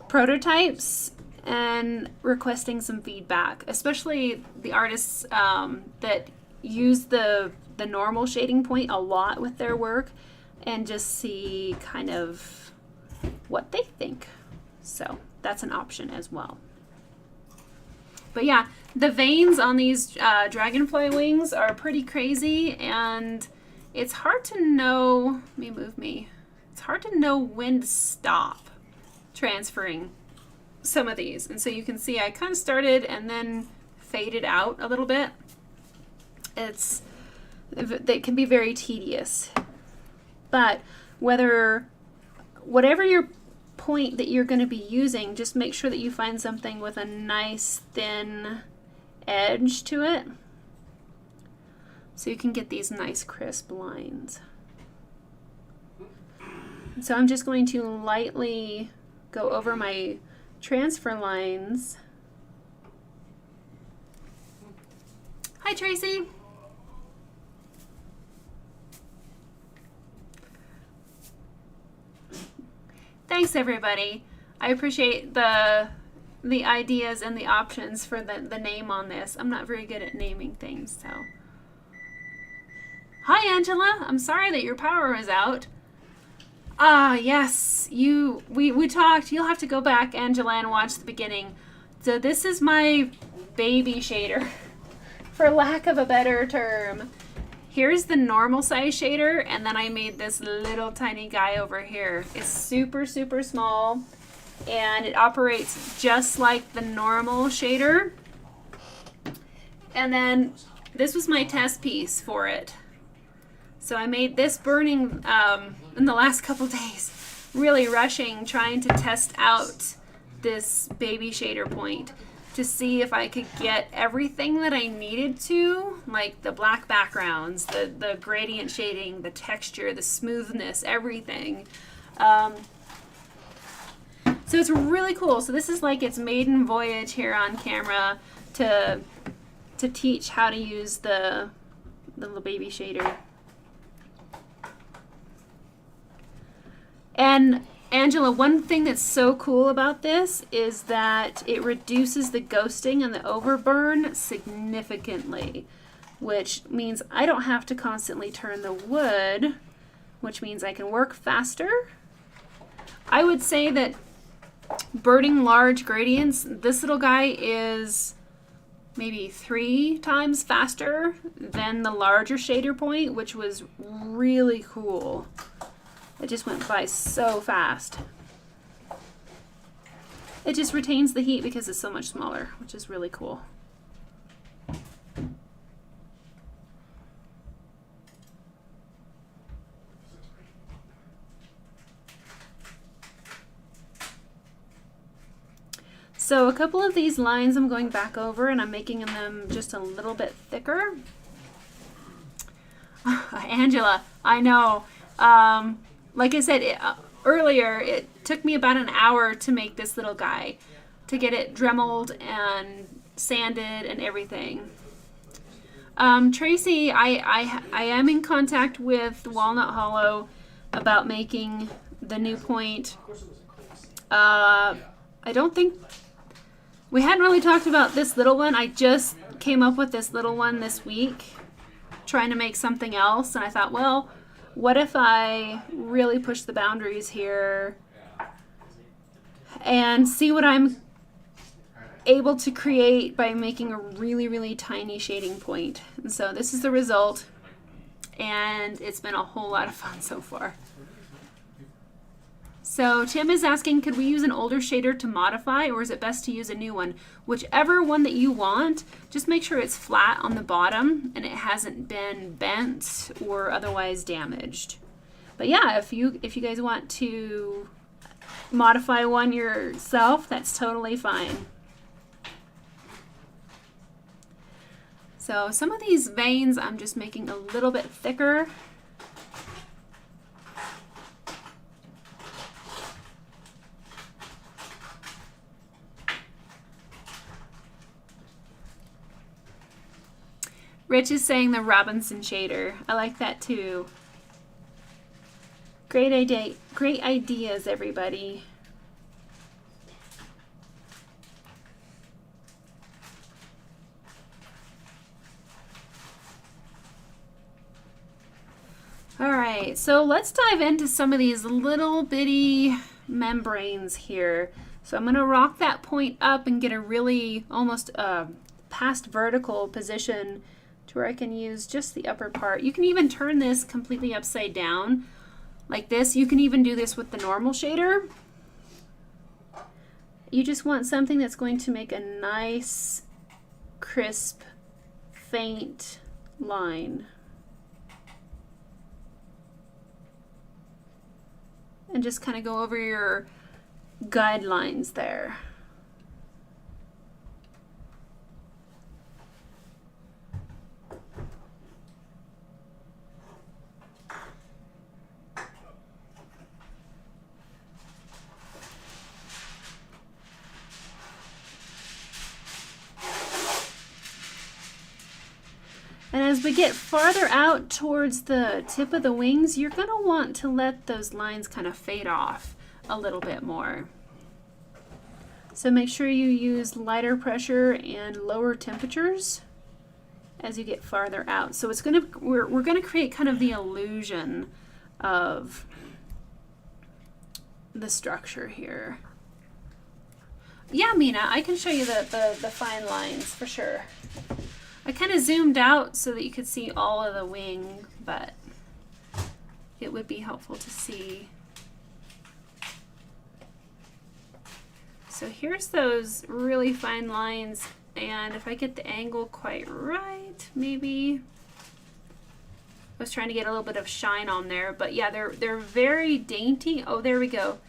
Speaker 1: prototypes and requesting some feedback, especially the artists that use the normal shading point a lot with their work, and just see kind of what they think. So that's an option as well. But yeah, the veins on these dragonfly wings are pretty crazy, and it's hard to know, let me move me, it's hard to know when to stop transferring some of these. And so you can see I kind of started and then faded out a little bit. They can be very tedious. But whatever your point that you're going to be using, just make sure that you find something with a nice thin edge to it, so you can get these nice crisp lines. So I'm just going to lightly go over my transfer lines. Hi, Tracy. Thanks, everybody. I appreciate the ideas and the options for the name on this. I'm not very good at naming things, so. Hi, Angela. I'm sorry that your power is out. Yes, we talked. You'll have to go back, Angela, and watch the beginning. So this is my baby shader, for lack of a better term. Here's the normal size shader, and then I made this little tiny guy over here. It's super, super small, and it operates just like the normal shader. And then this was my test piece for it. So I made this burning in the last couple days, really rushing, trying to test out this baby shader point to see if I could get everything that I needed to, like the black backgrounds, the gradient shading, the texture, the smoothness, everything. So it's really cool. So this is like its maiden voyage here on camera to teach how to use the little baby shader. And Angela, one thing that's so cool about this is that it reduces the ghosting and the overburn significantly, which means I don't have to constantly turn the wood, which means I can work faster. I would say that burning large gradients, this little guy is maybe 3 times faster than the larger shader point, which was really cool. It just went by so fast. It just retains the heat because it's so much smaller, which is really cool. So a couple of these lines I'm going back over, and I'm making them just a little bit thicker. Angela, I know. Like I said earlier, it took me about an hour to make this little guy, to get it dremeled and sanded and everything. Tracy, I am in contact with Walnut Hollow about making the new point. I don't think we hadn't really talked about this little one. I just came up with this little one this week, trying to make something else, and I thought, well, what if I really push the boundaries here and see what I'm able to create by making a really, really tiny shading point. And so this is the result, and it's been a whole lot of fun so far. So Tim is asking, could we use an older shader to modify, or is it best to use a new one? Whichever one that you want, just make sure it's flat on the bottom and it hasn't been bent or otherwise damaged. But yeah, if you guys want to modify one yourself, that's totally fine. So some of these veins I'm just making a little bit thicker. Rich is saying the Robinson shader. I like that too. Great idea. Great ideas, everybody. All right, so let's dive into some of these little bitty membranes here. So I'm going to rock that point up and get a really almost past vertical position to where I can use just the upper part. You can even turn this completely upside down like this. You can even do this with the normal shader. You just want something that's going to make a nice, crisp, faint line. And just kind of go over your guidelines there. And as we get farther out towards the tip of the wings, you're going to want to let those lines kind of fade off a little bit more. So make sure you use lighter pressure and lower temperatures as you get farther out. So it's going to we're going to create kind of the illusion of the structure here. Yeah, Mina, I can show you the fine lines for sure. I kind of zoomed out so that you could see all of the wing, but it would be helpful to see. So here's those really fine lines, and if I get the angle quite right, maybe. I was trying to get a little bit of shine on there, but yeah, they're very dainty. Oh, there we go.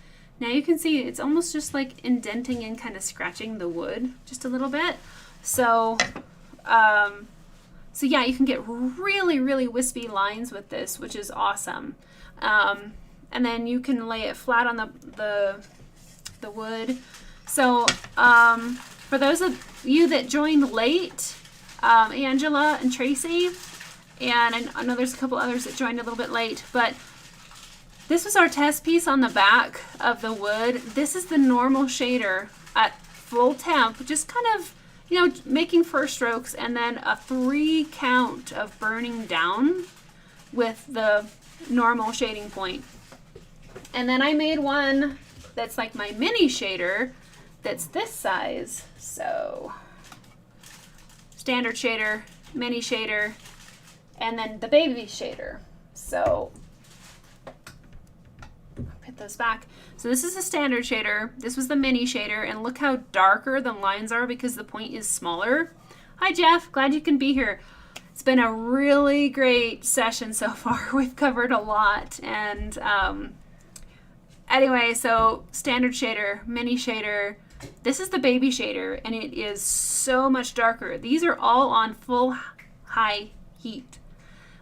Speaker 1: Now you can see it's almost just like indenting and kind of scratching the wood just a little bit. So so yeah, you can get really, really wispy lines with this, which is awesome. And then you can lay it flat on the wood. So for those of you that joined late, Angela and Tracy, and I know there's a couple others that joined a little bit late, but this was our test piece on the back of the wood. This is the normal shader at full temp, just kind of, you know, making first strokes, and then a 3 count of burning down with the normal shading point. And then I made one that's like my mini shader that's this size. So standard shader, mini shader, and then the baby shader. So I'll put those back. So this is a standard shader, this was the mini shader, and look how darker the lines are because the point is smaller. Hi Jeff, glad you can be here. It's been a really great session so far. We've covered a lot, and anyway, so standard shader, mini shader, this is the baby shader, and it is so much darker. These are all on full high heat,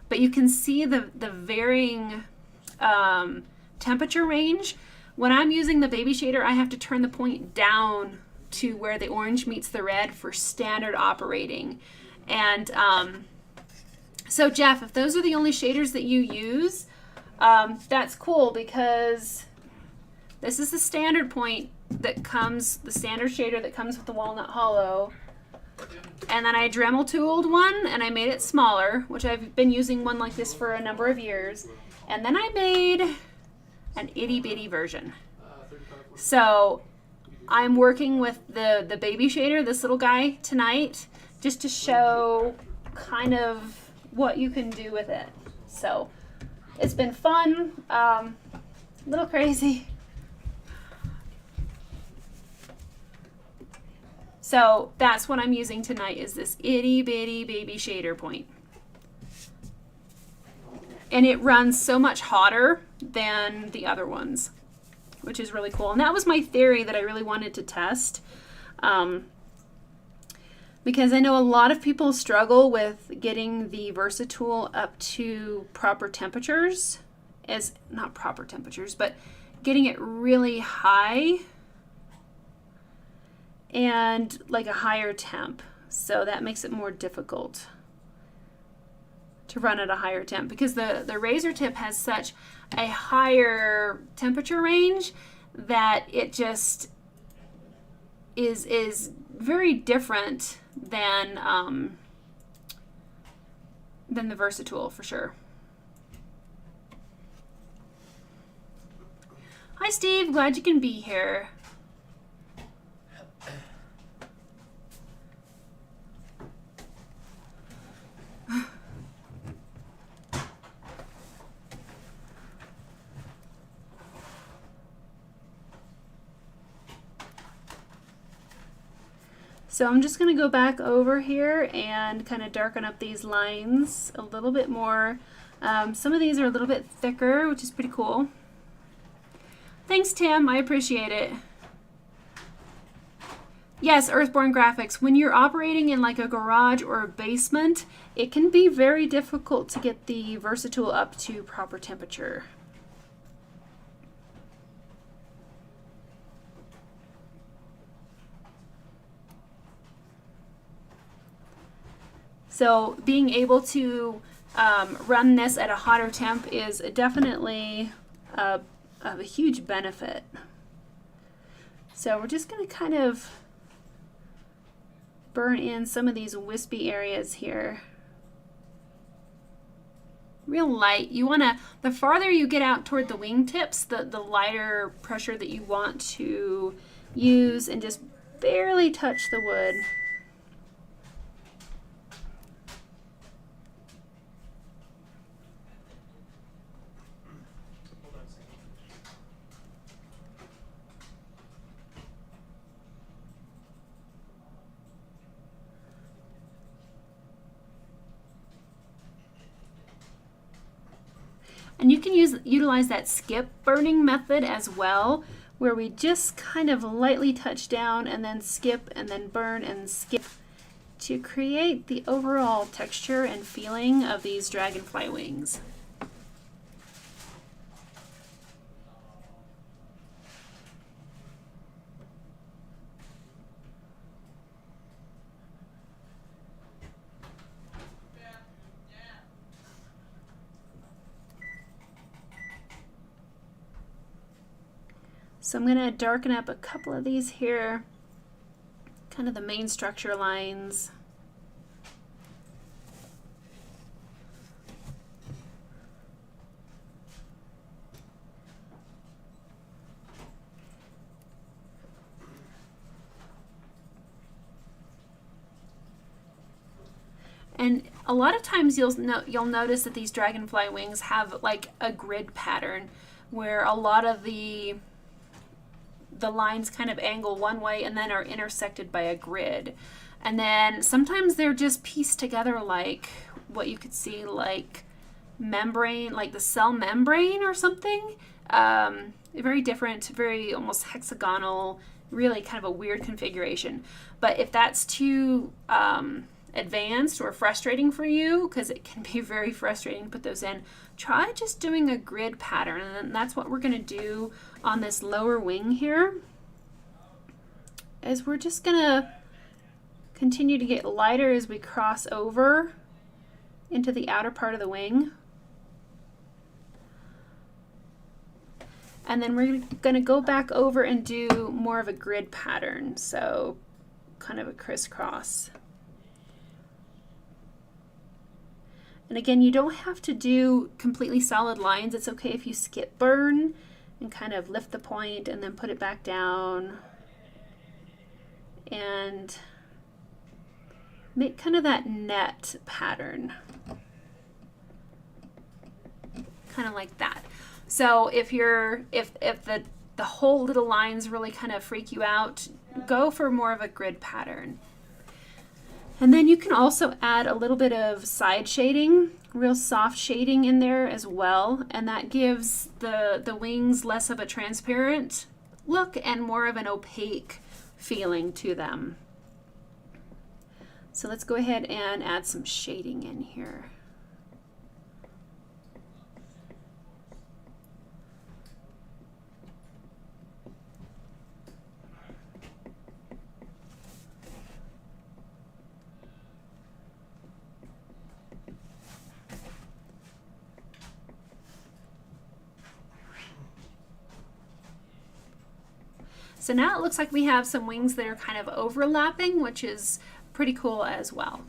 Speaker 1: but you can see the varying temperature range. When I'm using the baby shader, I have to turn the point down to where the orange meets the red for standard operating. And so Jeff, if those are the only shaders that you use, that's cool, because this is the standard point that comes, the standard shader that comes with the walnut hollow. And then I Dremel tooled one and I made it smaller, which I've been using one like this for a number of years. And then I made an itty bitty version. So I'm working with the baby shader, this little guy, tonight, just to show kind of what you can do with it. So it's been fun, a little crazy, So that's what I'm using tonight, is this itty bitty baby shader point. And it runs so much hotter than the other ones, which is really cool. And that was my theory that I really wanted to test. Because I know a lot of people struggle with getting the Versatool up to proper temperatures, not proper temperatures, but getting it really high and like a higher temp. So that makes it more difficult to run at a higher temp, because the razor tip has such a higher temperature range that it just is very different than the Versatool, for sure. Hi Steve, glad you can be here. So I'm just going to go back over here and kind of darken up these lines a little bit more. Some of these are a little bit thicker, which is pretty cool. Thanks, Tim. I appreciate it. Yes, Earthborn Graphics. When you're operating in like a garage or a basement, it can be very difficult to get the Versatool up to proper temperature. So being able to run this at a hotter temp is definitely a huge benefit. So we're just going to kind of burn in some of these wispy areas here. Real light. You want to, the farther you get out toward the wingtips, the lighter pressure that you want to use, and just barely touch the wood. And you can utilize that skip burning method as well, where we just kind of lightly touch down and then skip and then burn and skip to create the overall texture and feeling of these dragonfly wings. So I'm going to darken up a couple of these here, kind of the main structure lines. And a lot of times you'll notice that these dragonfly wings have like a grid pattern where a lot of the lines kind of angle one way and then are intersected by a grid. And then sometimes they're just pieced together like what you could see like membrane, like the cell membrane or something. Very different, very almost hexagonal, really kind of a weird configuration. But if that's too advanced or frustrating for you, because it can be very frustrating to put those in, try just doing a grid pattern, and that's what we're going to do on this lower wing here. Is we're just going to continue to get lighter as we cross over into the outer part of the wing. And then we're going to go back over and do more of a grid pattern, so kind of a crisscross. And again, you don't have to do completely solid lines. It's okay if you skip burn and kind of lift the point and then put it back down and make kind of that net pattern, kind of like that. So if the the whole little lines really kind of freak you out, go for more of a grid pattern. And then you can also add a little bit of side shading, real soft shading in there as well, and that gives the wings less of a transparent look and more of an opaque feeling to them. So let's go ahead and add some shading in here. So now it looks like we have some wings that are kind of overlapping, which is pretty cool as well.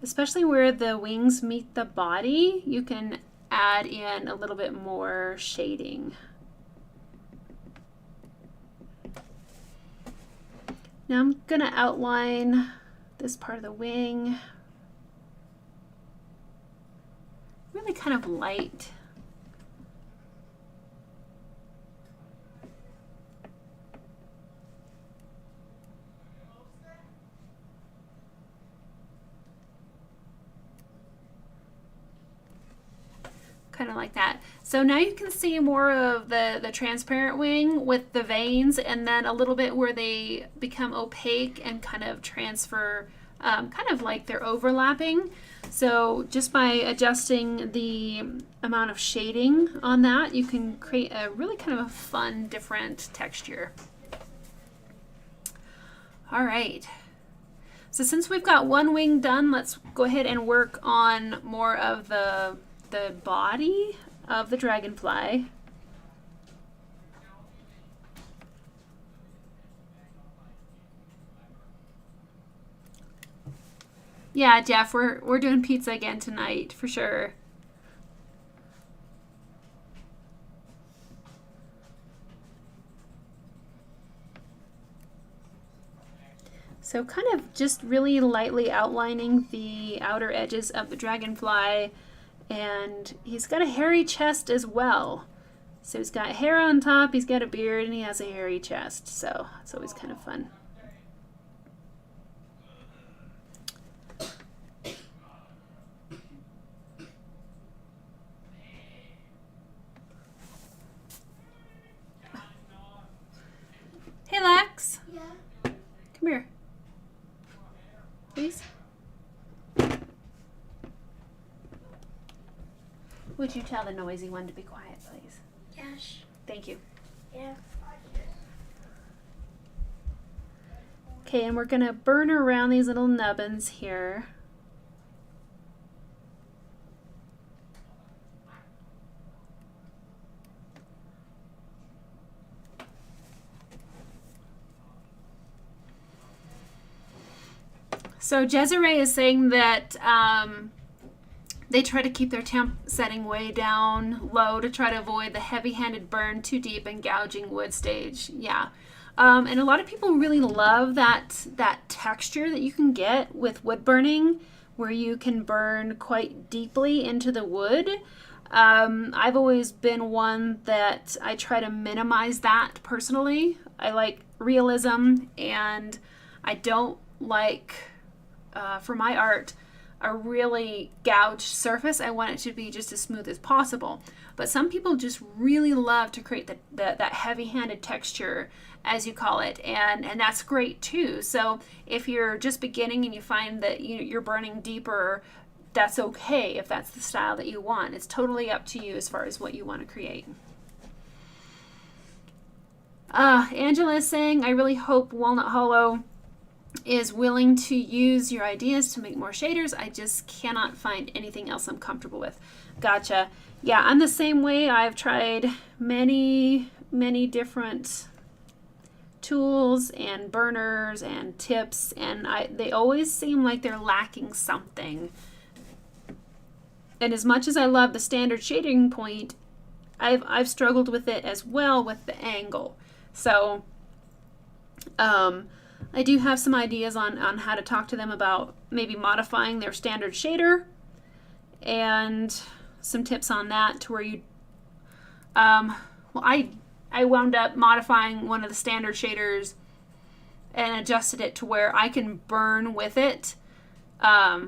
Speaker 1: Especially where the wings meet the body, you can add in a little bit more shading. Now I'm going to outline this part of the wing, really kind of light. Kind of like that. So now you can see more of the transparent wing with the veins, and then a little bit where they become opaque and kind of transfer, kind of like they're overlapping. So just by adjusting the amount of shading on that, you can create a really kind of a fun, different texture. All right. So since we've got one wing done, let's go ahead and work on more of the body of the dragonfly. Yeah, Jeff, we're doing pizza again tonight for sure. So kind of just really lightly outlining the outer edges of the dragonfly. And he's got a hairy chest as well. So he's got hair on top, he's got a beard, and he has a hairy chest. So it's always kind of fun. Hey, Lex.
Speaker 2: Yeah.
Speaker 1: Come here. Please. Would you tell the noisy one to be quiet, please?
Speaker 2: Yes.
Speaker 1: Thank you.
Speaker 2: Yeah.
Speaker 1: Okay, and we're gonna burn around these little nubbins here. So Desiree is saying that they try to keep their temp setting way down low to try to avoid the heavy-handed burn too deep and gouging wood stage. Yeah. And a lot of people really love that texture that you can get with wood burning, where you can burn quite deeply into the wood. I've always been one that I try to minimize that personally. I like realism, and I don't like, for my art, a really gouged surface. I want it to be just as smooth as possible. But some people just really love to create that heavy-handed texture, as you call it, and that's great too. So if you're just beginning and you find that you're burning deeper, that's okay if that's the style that you want. It's totally up to you as far as what you want to create. Angela is saying, I really hope Walnut Hollow is willing to use your ideas to make more shaders. I just cannot find anything else I'm comfortable with. Gotcha. Yeah, I'm the same way. I've tried many different tools and burners and tips, and they always seem like they're lacking something. And as much as I love the standard shading point, I've struggled with it as well with the angle. So I do have some ideas on how to talk to them about maybe modifying their standard shader, and some tips on that to where you, well, I wound up modifying one of the standard shaders and adjusted it to where I can burn with it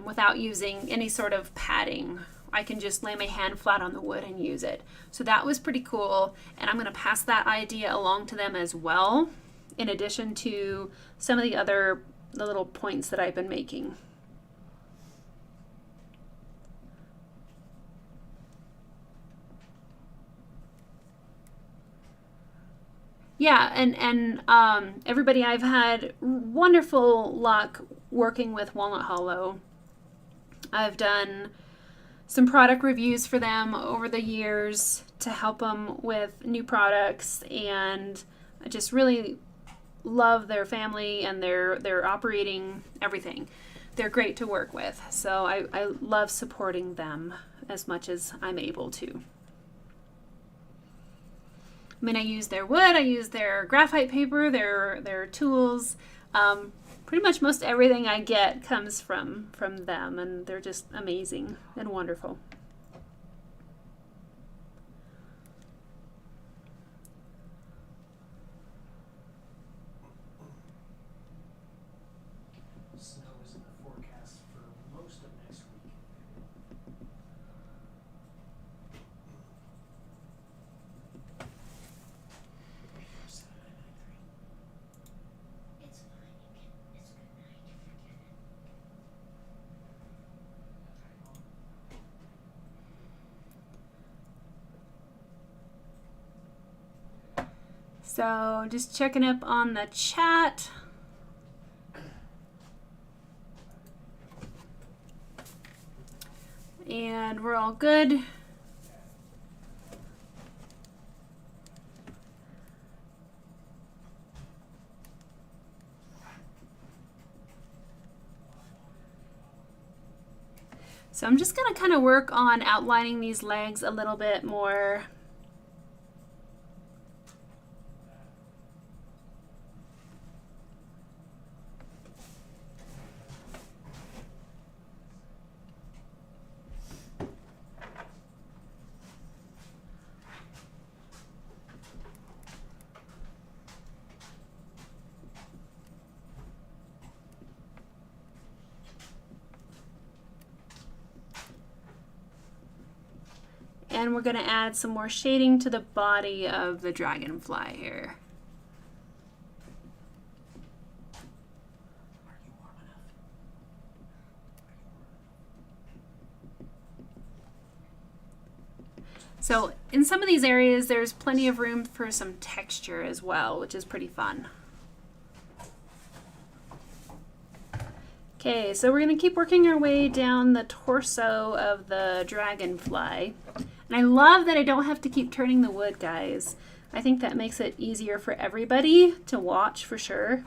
Speaker 1: without using any sort of padding. I can just lay my hand flat on the wood and use it. So that was pretty cool, and I'm going to pass that idea along to them as well, in addition to some of the little points that I've been making. Yeah, and everybody, I've had wonderful luck working with Walnut Hollow. I've done some product reviews for them over the years to help them with new products, and I just really love their family and their operating everything. They're great to work with, so I love supporting them as much as I'm able to. I mean, I use their wood, I use their graphite paper, their tools. Pretty much most everything I get comes from them, and they're just amazing and wonderful.
Speaker 3: Snow is in the forecast for most of next week.
Speaker 2: It's fine. It's good night. You forget it.
Speaker 1: So just checking up on the chat. And we're all good. So I'm just going to kind of work on outlining these legs a little bit more. And we're going to add some more shading to the body of the dragonfly here.
Speaker 3: Are you warm enough?
Speaker 1: So in some of these areas, there's plenty of room for some texture as well, which is pretty fun. Okay, so we're going to keep working our way down the torso of the dragonfly. And I love that I don't have to keep turning the wood, guys. I think that makes it easier for everybody to watch for sure.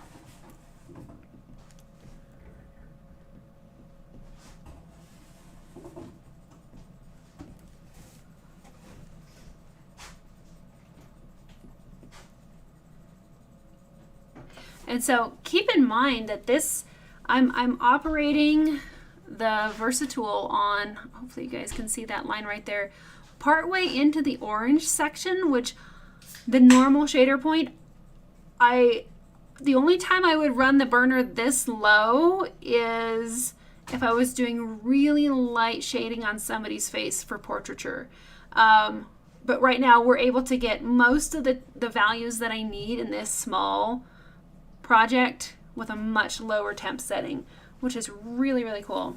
Speaker 1: And so keep in mind that this, I'm operating the Versatool on, hopefully you guys can see that line right there, partway into the orange section, which the normal shader point, the only time I would run the burner this low is if I was doing really light shading on somebody's face for portraiture. But right now we're able to get most of the values that I need in this small project with a much lower temp setting, which is really, really cool.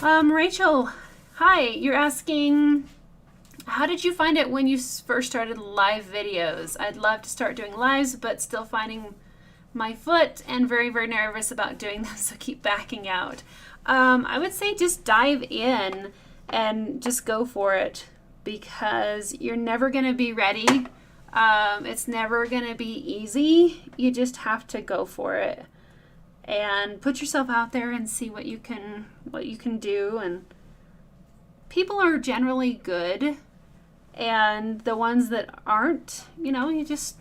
Speaker 1: Rachel, hi, you're asking, how did you find it when you first started live videos? I'd love to start doing lives, but still finding my foot and very, very nervous about doing them, so keep backing out. I would say just dive in and just go for it, because you're never going to be ready. It's never going to be easy. You just have to go for it and put yourself out there and see what you can do, and people are generally good, and the ones that aren't, you know, you just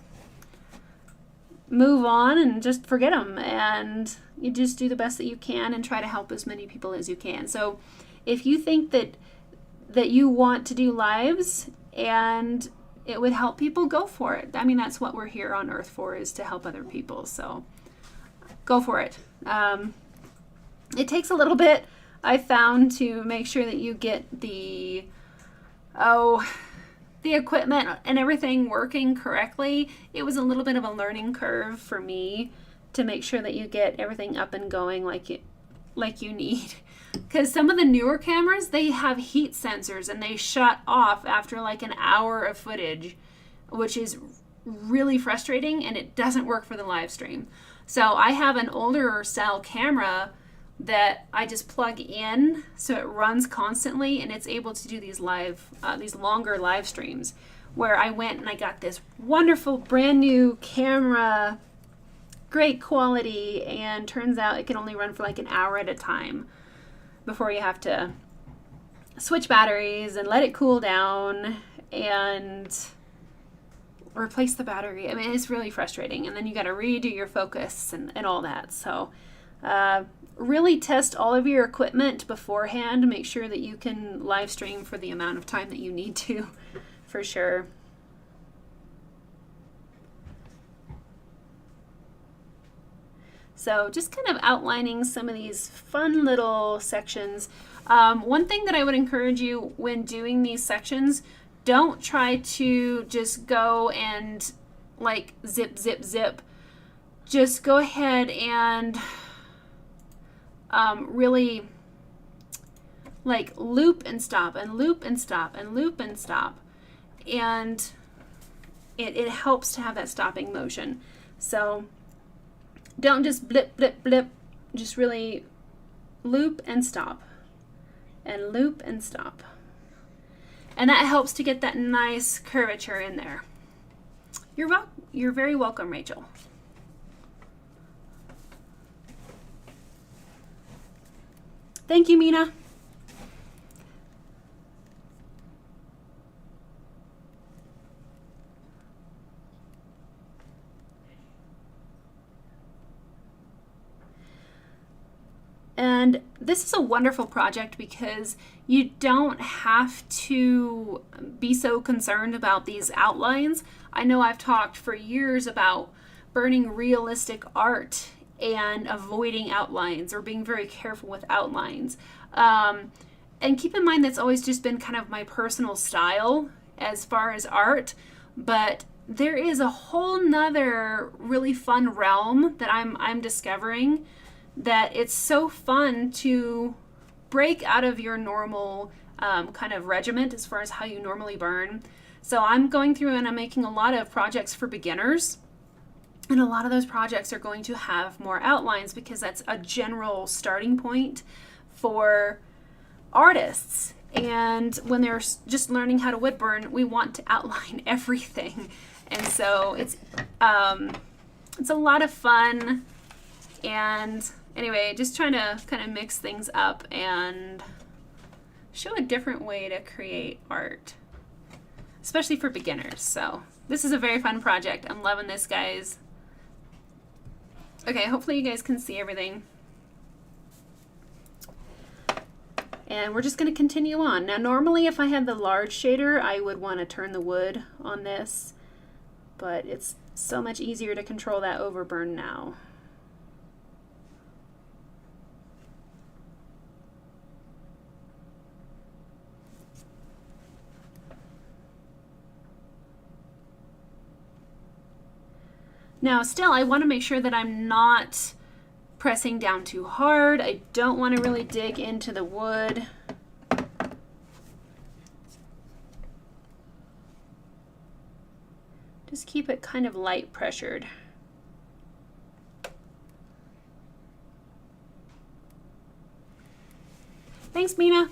Speaker 1: move on and just forget them, and you just do the best that you can and try to help as many people as you can. So if you think that you want to do lives and it would help people, go for it. I mean, that's what we're here on earth for, is to help other people. So go for it. It takes a little bit, I found, to make sure that you get the equipment and everything working correctly. It was a little bit of a learning curve for me to make sure that you get everything up and going like you need. Because some of the newer cameras, they have heat sensors and they shut off after like an hour of footage, which is really frustrating, and it doesn't work for the live stream. So I have an older style camera that I just plug in so it runs constantly, and it's able to do these longer live streams, where I went and I got this wonderful brand new camera, great quality, and turns out it can only run for like an hour at a time before you have to switch batteries and let it cool down and replace the battery. I mean, it's really frustrating. And then you got to redo your focus and all that. So really test all of your equipment beforehand to make sure that you can live stream for the amount of time that you need to, for sure. So just kind of outlining some of these fun little sections. One thing that I would encourage you when doing these sections, don't try to just go and like zip, zip, zip. Just go ahead and really like loop and stop and loop and stop and loop and stop. And it helps to have that stopping motion. So don't just blip, blip, blip. Just really loop and stop. And loop and stop. And that helps to get that nice curvature in there. You're very welcome, Rachel. Thank you, Mina. And this is a wonderful project because you don't have to be so concerned about these outlines. I know I've talked for years about burning realistic art and avoiding outlines, or being very careful with outlines. And keep in mind that's always just been kind of my personal style as far as art, but there is a whole nother really fun realm that I'm discovering, that it's so fun to break out of your normal kind of regiment as far as how you normally burn. So I'm going through and I'm making a lot of projects for beginners, and a lot of those projects are going to have more outlines because that's a general starting point for artists. And when they're just learning how to wood burn, we want to outline everything. And so it's a lot of fun. And anyway, just trying to kind of mix things up and show a different way to create art, especially for beginners. So this is a very fun project. I'm loving this, guys. Okay, hopefully you guys can see everything. And we're just going to continue on. Now, normally if I had the large shader, I would want to turn the wood on this, but it's so much easier to control that overburn now. Now, still, I want to make sure that I'm not pressing down too hard. I don't want to really dig into the wood. Just keep it kind of light pressured. Thanks, Mina.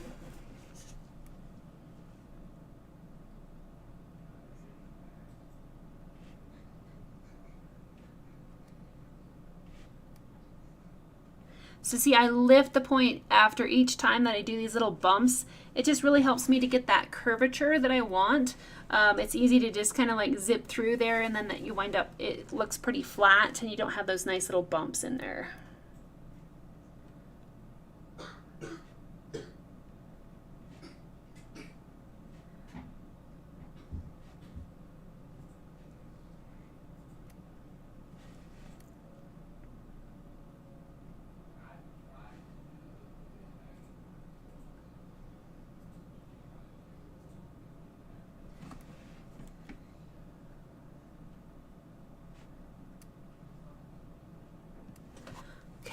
Speaker 1: So see, I lift the point after each time that I do these little bumps. it just really helps me to get that curvature that I want. It's easy to just kind of like zip through there, and then that you wind up, it looks pretty flat and you don't have those nice little bumps in there.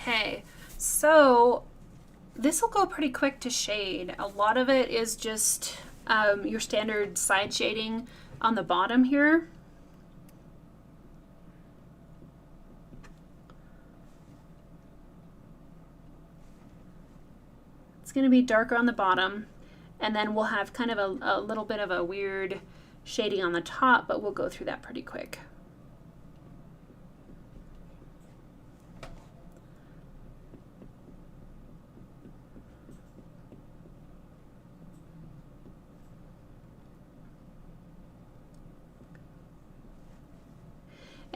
Speaker 1: Okay, so this will go pretty quick to shade. A lot of it is just your standard side shading on the bottom here. It's going to be darker on the bottom, and then we'll have kind of a little bit of a weird shading on the top, but we'll go through that pretty quick.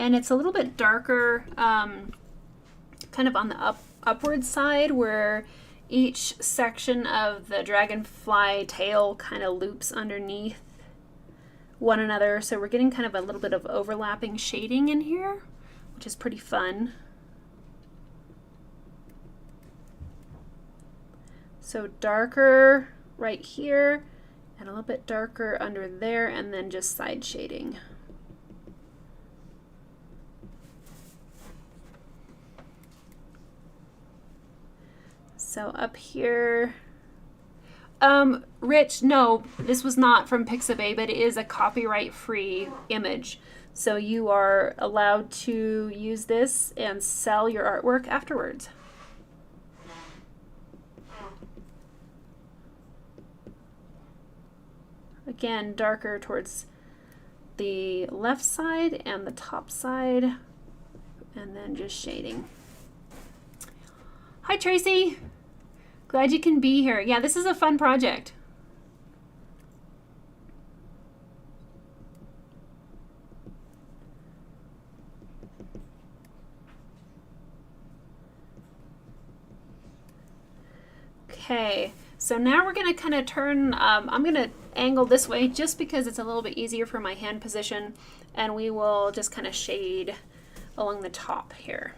Speaker 1: And it's a little bit darker kind of on the upward side, where each section of the dragonfly tail kind of loops underneath one another. So we're getting kind of a little bit of overlapping shading in here, which is pretty fun. So darker right here and a little bit darker under there, and then just side shading. So up here, Rich, no, this was not from Pixabay, but it is a copyright-free image. So you are allowed to use this and sell your artwork afterwards. Again, darker towards the left side and the top side, and then just shading. Hi, Tracy. Glad you can be here. Yeah, this is a fun project. Okay, so now we're going to kind of turn, I'm going to angle this way just because it's a little bit easier for my hand position, and we will just kind of shade along the top here.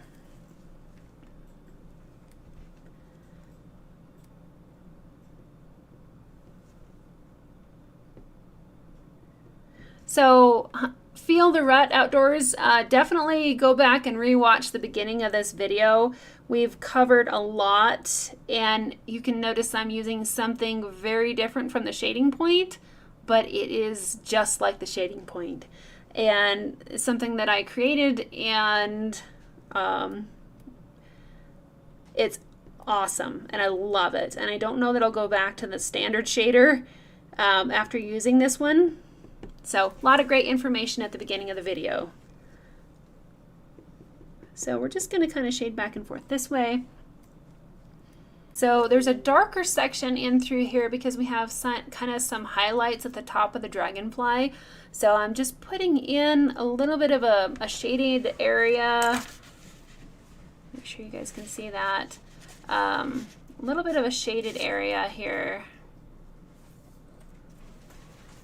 Speaker 1: So feel the rut outdoors. Definitely go back and rewatch the beginning of this video. We've covered a lot, and you can notice I'm using something very different from the shading point, but it is just like the shading point. And it's something that I created, and it's awesome, and I love it. And I don't know that I'll go back to the standard shader after using this one. So a lot of great information at the beginning of the video. So we're just going to kind of shade back and forth this way. So there's a darker section in through here because we have kind of some highlights at the top of the dragonfly. So I'm just putting in a little bit of a shaded area. Make sure you guys can see that. A little bit of a shaded area here.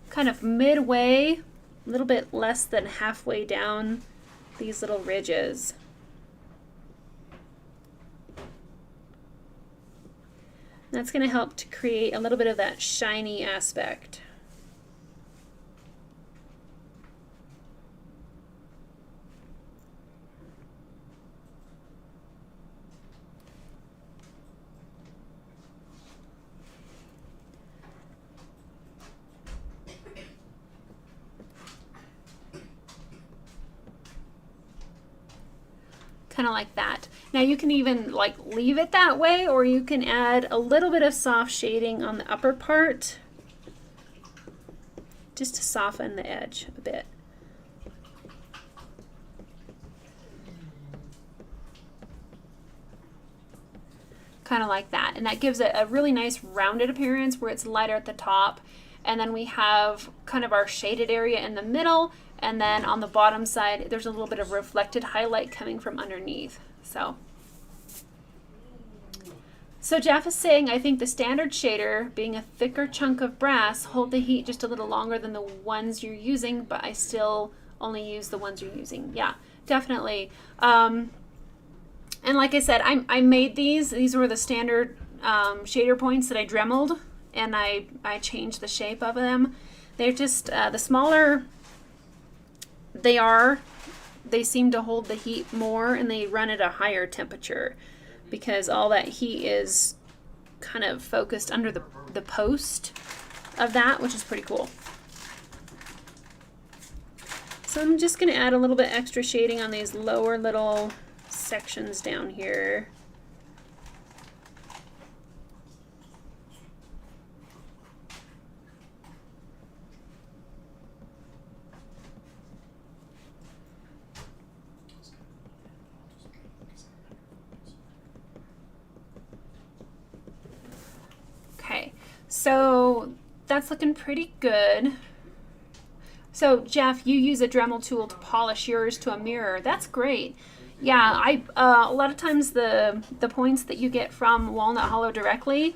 Speaker 1: Kind of midway, a little bit less than halfway down these little ridges. That's going to help to create a little bit of that shiny aspect. Kind of like that. Now you can even like leave it that way, or you can add a little bit of soft shading on the upper part just to soften the edge a bit. kind of like that. And that gives it a really nice rounded appearance where it's lighter at the top. And then we have kind of our shaded area in the middle. And then on the bottom side, there's a little bit of reflected highlight coming from underneath. So Jeff is saying, I think the standard shader, being a thicker chunk of brass, hold the heat just a little longer than the ones you're using, but I still only use the ones you're using. Yeah, definitely. And like I said, I made these. These were the standard shader points that I dremeled, and I changed the shape of them. They're just, the smaller they seem to hold the heat more, and they run at a higher temperature, because all that heat is kind of focused under the post of that, which is pretty cool. So I'm just going to add a little bit extra shading on these lower little sections down here. Okay, so that's looking pretty good. So Jeff, you use a Dremel tool to polish yours to a mirror. That's great. Yeah, a lot of times the points that you get from Walnut Hollow directly,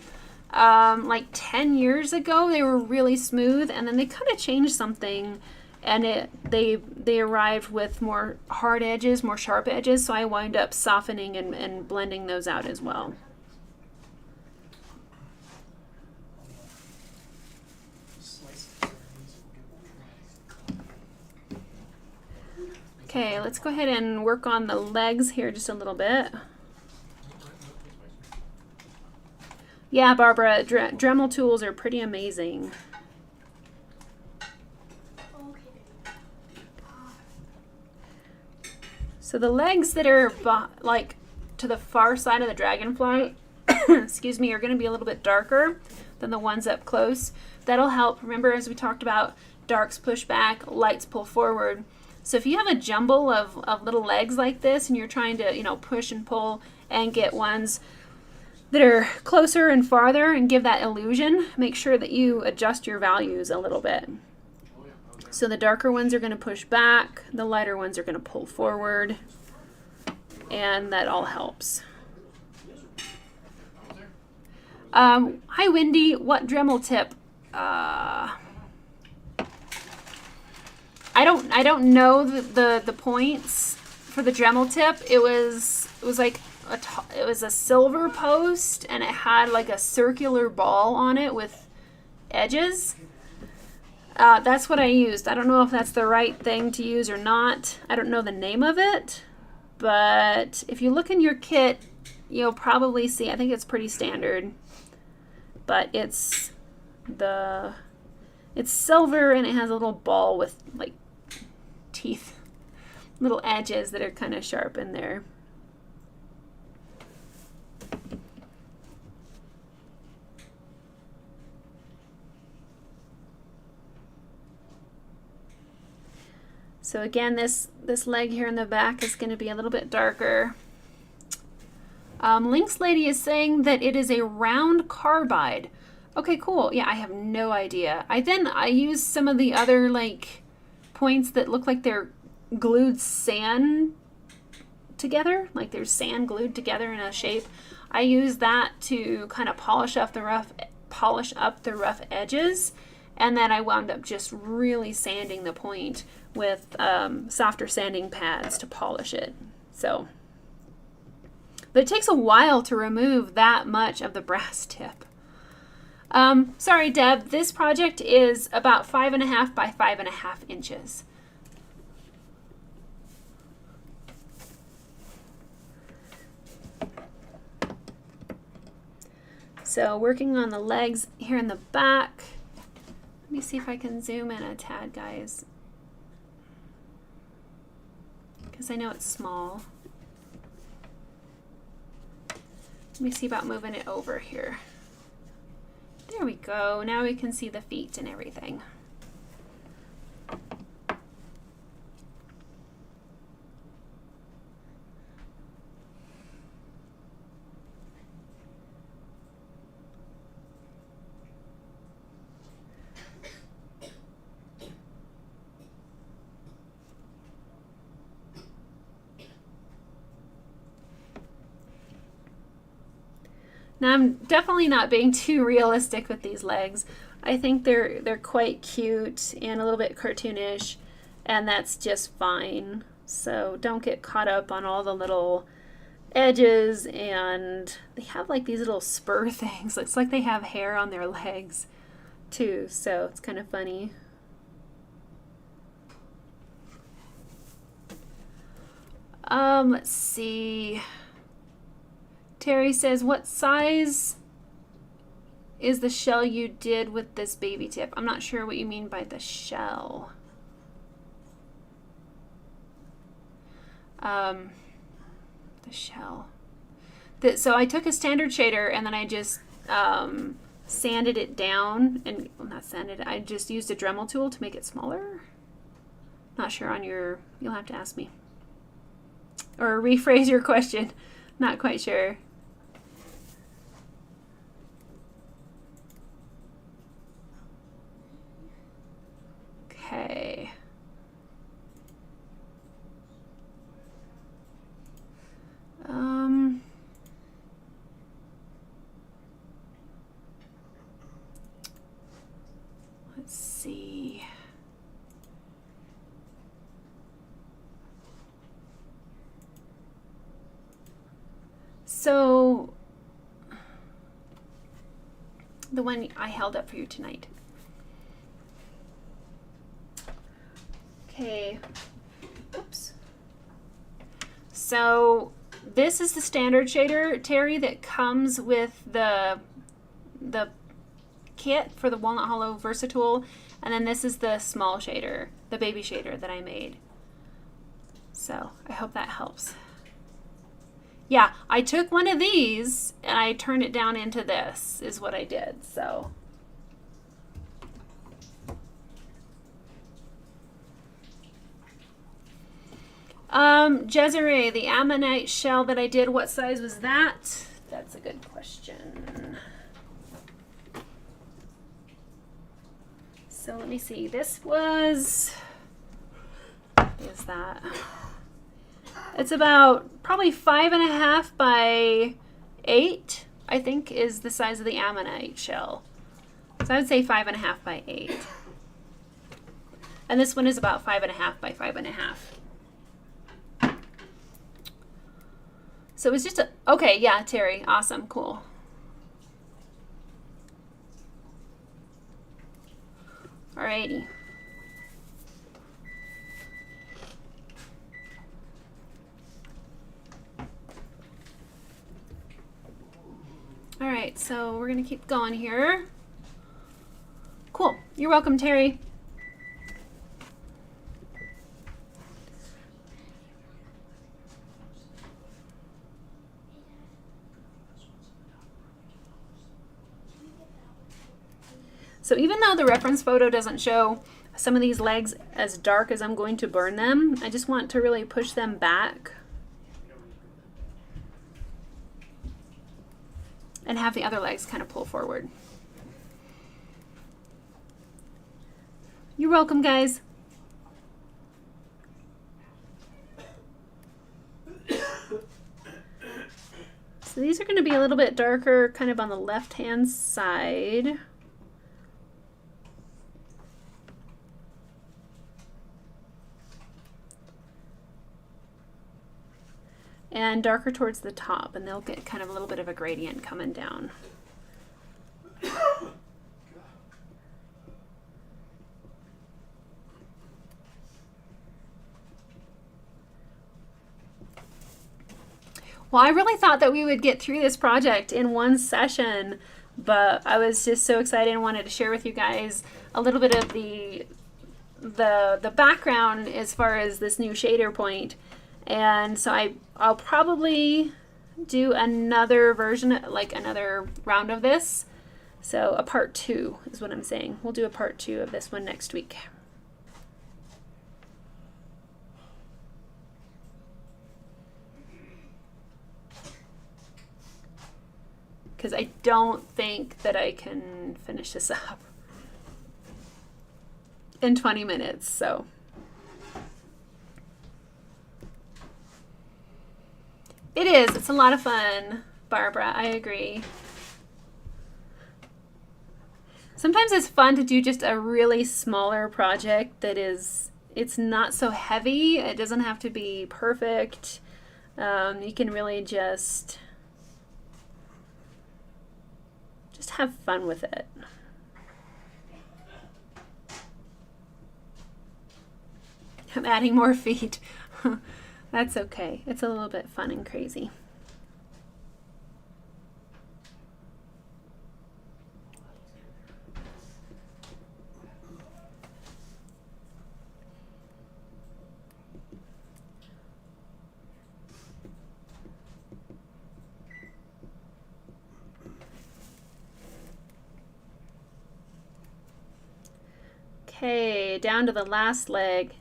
Speaker 1: like 10 years ago, they were really smooth, and then they kind of changed something, and they arrived with more hard edges, more sharp edges. So I wind up softening and blending those out as well. Okay, let's go ahead and work on the legs here just a little bit. Yeah, Barbara, Dremel tools are pretty amazing. So the legs that are like to the far side of the Dragonfly, excuse me, are going to be a little bit darker than the ones up close. That'll help. Remember, as we talked about, darks push back, lights pull forward. So if you have a jumble of little legs like this, and you're trying to, you know, push and pull and get ones that are closer and farther and give that illusion, make sure that you adjust your values a little bit. So the darker ones are going to push back, the lighter ones are going to pull forward, and that all helps. Hi Wendy, what Dremel tip? I don't know the points for the Dremel tip. It was like it was a silver post, and it had like a circular ball on it with edges. That's what I used. I don't know if that's the right thing to use or not. I don't know the name of it, but if you look in your kit, you'll probably see. I think it's pretty standard, but it's silver, and it has a little ball with like teeth, little edges that are kind of sharp in there. So again, this leg here in the back is going to be a little bit darker. Lynx Lady is saying that it is a round carbide. Okay, cool. Yeah, I have no idea. I use some of the other like points that look like they're glued sand together, like there's sand glued together in a shape. I use that to kind of polish up the rough edges, and then I wound up just really sanding the point with softer sanding pads to polish it. So, but it takes a while to remove that much of the brass tip. Sorry, Deb, this project is about 5.5 by 5.5 inches. So working on the legs here in the back. Let me see if I can zoom in a tad, guys, because I know it's small. Let me see about moving it over here. There we go. Now we can see the feet and everything. Now I'm definitely not being too realistic with these legs. I think they're quite cute and a little bit cartoonish, and that's just fine. So don't get caught up on all the little edges, and they have like these little spur things. Looks like they have hair on their legs too, so it's kind of funny. Let's see. Terry says, what size is the shell you did with this baby tip? I'm not sure what you mean by the shell. The shell. So I took a standard shader and then I just sanded it down, and well, not sanded, I just used a Dremel tool to make it smaller. Not sure on your, you'll have to ask me. Or rephrase your question. Not quite sure. Okay. Let's see. So, the one I held up for you tonight. Okay. Oops. So, this is the standard shader, Terry, that comes with the kit for the Walnut Hollow Versatool, and then this is the small shader, the baby shader that I made. So, I hope that helps. Yeah, I took one of these and I turned it down into this, is what I did. So, Jezere, the ammonite shell that I did, what size was that? That's a good question. So let me see. This was, what is that? It's about probably 5.5 by 8, I think, is the size of the ammonite shell. So I would say 5.5 by 8. And this one is about 5.5 by 5.5. So it was just a, okay, yeah, Terry, awesome, cool. Alrighty. All right, so we're gonna keep going here. Cool, you're welcome, Terry. So even though the reference photo doesn't show some of these legs as dark as I'm going to burn them, I just want to really push them back and have the other legs kind of pull forward. You're welcome, guys. So these are going to be a little bit darker, kind of on the left-hand side. And darker towards the top, and they'll get kind of a little bit of a gradient coming down. Well, I really thought that we would get through this project in one session, but I was just so excited and wanted to share with you guys a little bit of the background as far as this new shader point. And so I'll probably do another version, like another round of this. So a part 2 is what I'm saying. We'll do a part 2 of this one next week. Because I don't think that I can finish this up in 20 minutes, so. It is. It's a lot of fun, Barbara. I agree. Sometimes it's fun to do just a really smaller project that it's not so heavy. It doesn't have to be perfect. You can really just have fun with it. I'm adding more feet. That's okay. It's a little bit fun and crazy. Okay, down to the last leg.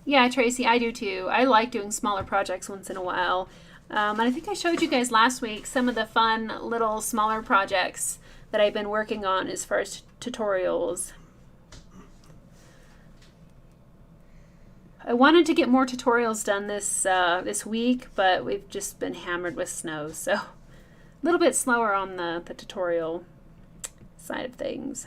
Speaker 1: Yeah, Tracy, I do too. I like doing smaller projects once in a while. And I think I showed you guys last week some of the fun little smaller projects that I've been working on as far as tutorials. I wanted to get more tutorials done this week, but we've just been hammered with snow, so a little bit slower on the tutorial side of things.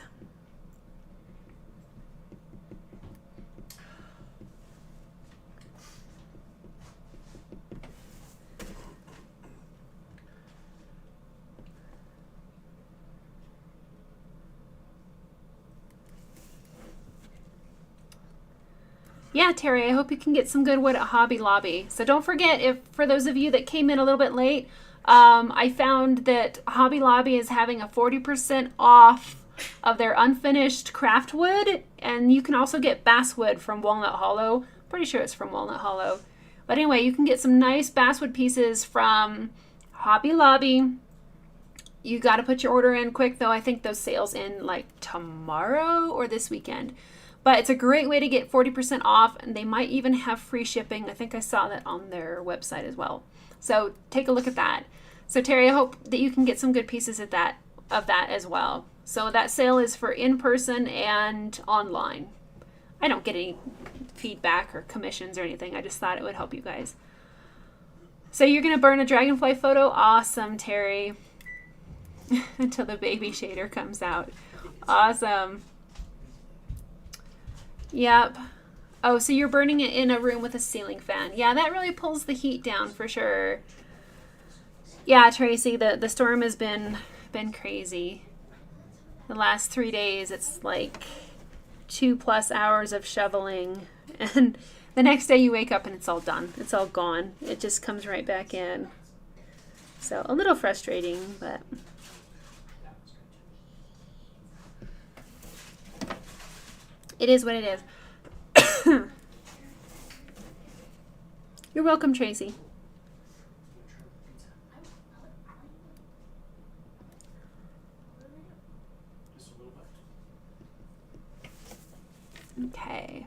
Speaker 1: Yeah, Terry, I hope you can get some good wood at Hobby Lobby. So don't forget, if for those of you that came in a little bit late, I found that Hobby Lobby is having a 40% off of their unfinished craft wood, and you can also get basswood from Walnut Hollow. Pretty sure it's from Walnut Hollow. But anyway, you can get some nice basswood pieces from Hobby Lobby. You got to put your order in quick, though. I think those sales end like tomorrow or this weekend. But it's a great way to get 40% off, and they might even have free shipping. I think I saw that on their website as well. So take a look at that. So Terry, I hope that you can get some good pieces of that as well. So that sale is for in-person and online. I don't get any feedback or commissions or anything. I just thought it would help you guys. So you're going to burn a dragonfly photo? Awesome, Terry. Until the baby shader comes out. Awesome. Yep. Oh, so you're burning it in a room with a ceiling fan. Yeah, that really pulls the heat down for sure. Yeah, Tracy, the storm has been crazy. The last 3 days, it's like 2+ hours of shoveling, and the next day you wake up and it's all done. It's all gone. It just comes right back in. So a little frustrating, but it is what it is. You're welcome, Tracy. Okay.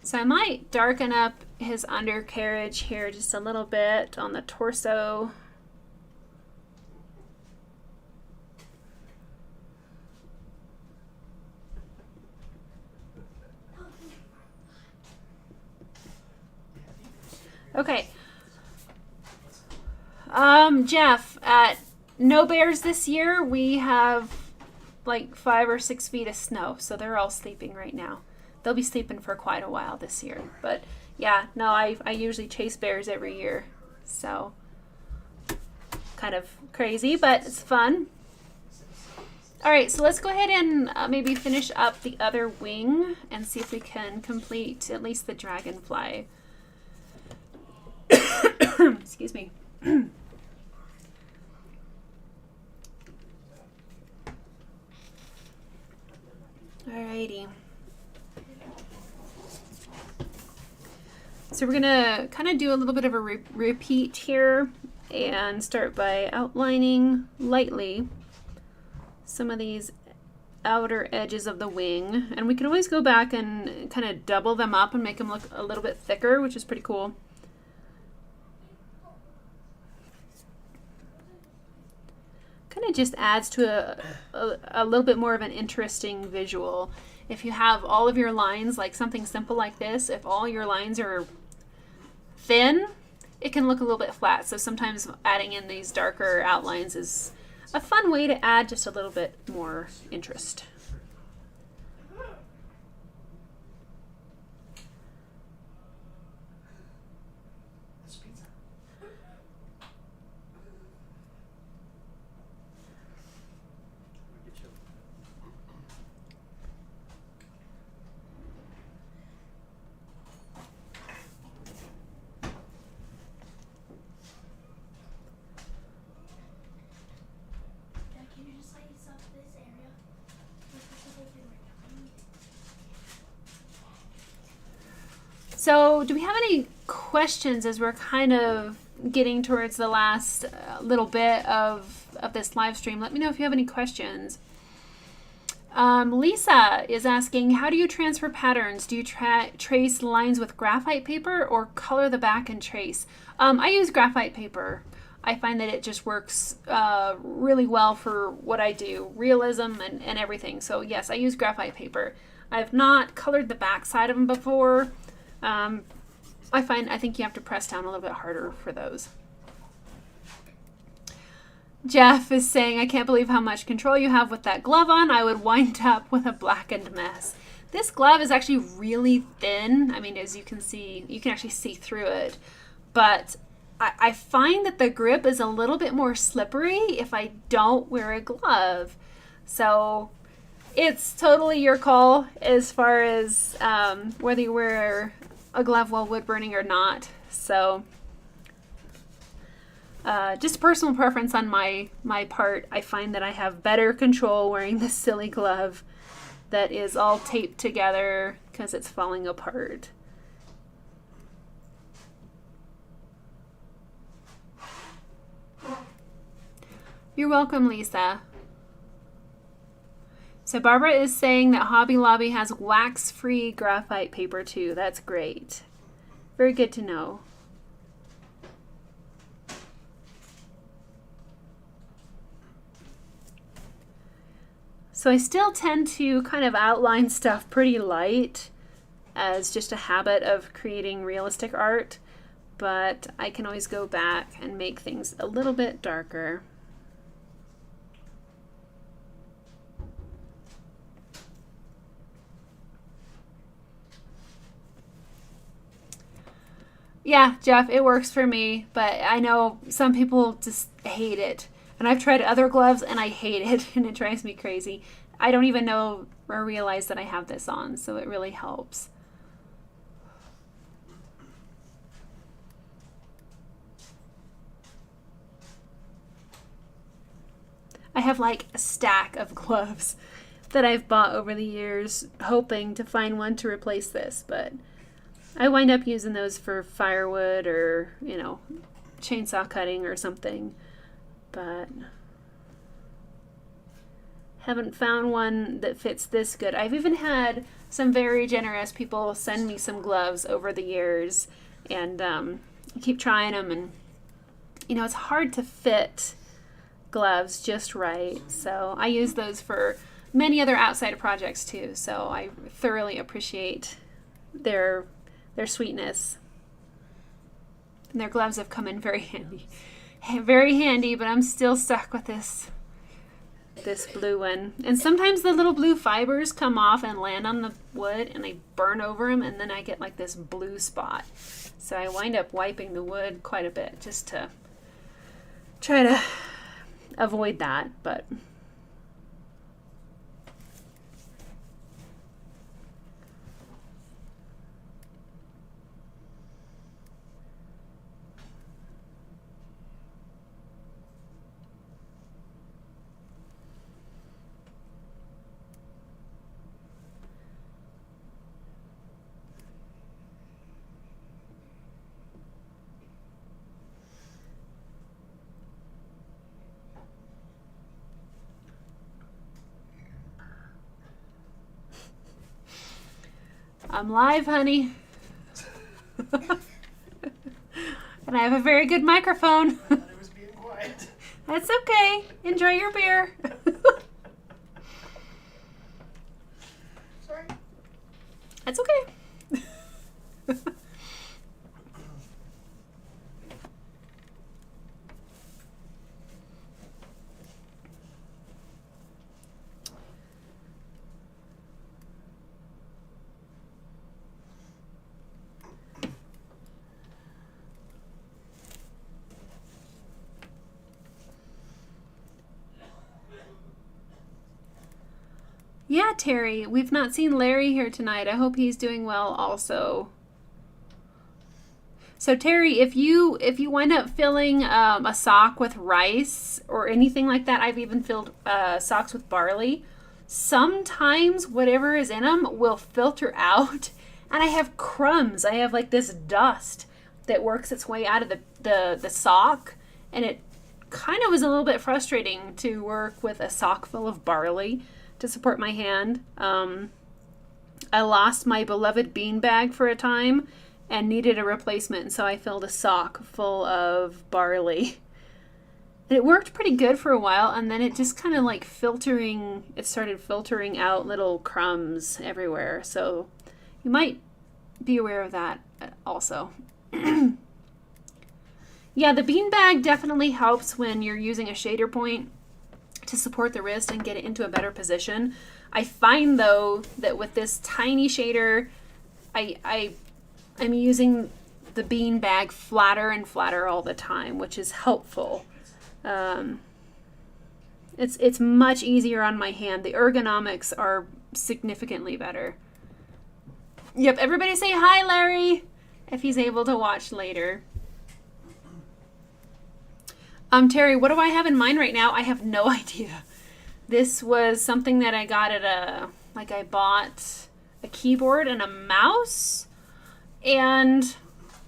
Speaker 1: So I might darken up his undercarriage here just a little bit on the torso. Okay. Jeff, at No Bears this year, we have like 5 or 6 feet of snow, so they're all sleeping right now. They'll be sleeping for quite a while this year. But yeah, no, I usually chase bears every year, so kind of crazy, but it's fun. All right, so let's go ahead and maybe finish up the other wing and see if we can complete at least the dragonfly. Excuse me. Alrighty. So we're gonna kind of do a little bit of a repeat here and start by outlining lightly some of these outer edges of the wing, and we can always go back and kind of double them up and make them look a little bit thicker, which is pretty cool. Kind of just adds to a little bit more of an interesting visual. If you have all of your lines, like something simple like this, if all your lines are thin, it can look a little bit flat. So sometimes adding in these darker outlines is a fun way to add just a little bit more interest.
Speaker 3: That's pizza. Get you.
Speaker 2: Dad, can you just light up this area? This is the whole thing right now.
Speaker 1: So do we have any questions as we're kind of getting towards the last little bit of this live stream? Let me know if you have any questions. Lisa is asking, how do you transfer patterns? Do you trace lines with graphite paper or color the back and trace? I use graphite paper. I find that it just works really well for what I do, realism and everything. So yes, I use graphite paper. I've not colored the back side of them before. I think you have to press down a little bit harder for those. Jeff is saying, I can't believe how much control you have with that glove on. I would wind up with a blackened mess. This glove is actually really thin. I mean, as you can see, you can actually see through it. But I find that the grip is a little bit more slippery if I don't wear a glove. So it's totally your call as far as whether you wear a glove while wood burning or not. So just personal preference on my part. I find that I have better control wearing this silly glove that is all taped together because it's falling apart. You're welcome, Lisa. So Barbara is saying that Hobby Lobby has wax-free graphite paper too. That's great. Very good to know. So I still tend to kind of outline stuff pretty light as just a habit of creating realistic art, but I can always go back and make things a little bit darker. Yeah, Jeff, it works for me, but I know some people just hate it. And I've tried other gloves and I hate it and it drives me crazy. I don't even know or realize that I have this on, so it really helps. I have like a stack of gloves that I've bought over the years, hoping to find one to replace this, but I wind up using those for firewood or, chainsaw cutting or something. But haven't found one that fits this good. I've even had some very generous people send me some gloves over the years, and I keep trying them, and it's hard to fit gloves just right. So I use those for many other outside projects too. So I thoroughly appreciate their sweetness. And their gloves have come in very handy. Very handy, but I'm still stuck with this blue one. And sometimes the little blue fibers come off and land on the wood and they burn over them, and then I get like this blue spot. So I wind up wiping the wood quite a bit just to try to avoid that, but I'm live, honey. And I have a very good microphone.
Speaker 3: I thought it was being quiet.
Speaker 1: That's okay. Enjoy your beer.
Speaker 2: Sorry.
Speaker 1: That's okay. Yeah, Terry, we've not seen Larry here tonight. I hope he's doing well also. So Terry, if you wind up filling a sock with rice or anything like that, I've even filled socks with barley. Sometimes whatever is in them will filter out, and I have crumbs. I have like this dust that works its way out of the sock, and it kind of was a little bit frustrating to work with a sock full of barley to support my hand. I lost my beloved beanbag for a time and needed a replacement, and so I filled a sock full of barley. And it worked pretty good for a while, and then it just kind of like it started filtering out little crumbs everywhere. So you might be aware of that also. Yeah, the beanbag definitely helps when you're using a shader point to support the wrist and get it into a better position. I find though that with this tiny shader, I'm using the bean bag flatter and flatter all the time, which is helpful. It's much easier on my hand. The ergonomics are significantly better. Yep, everybody say hi, Larry, if he's able to watch later. Terry, what do I have in mind right now? I have no idea. This was something that I got at I bought a keyboard and a mouse, and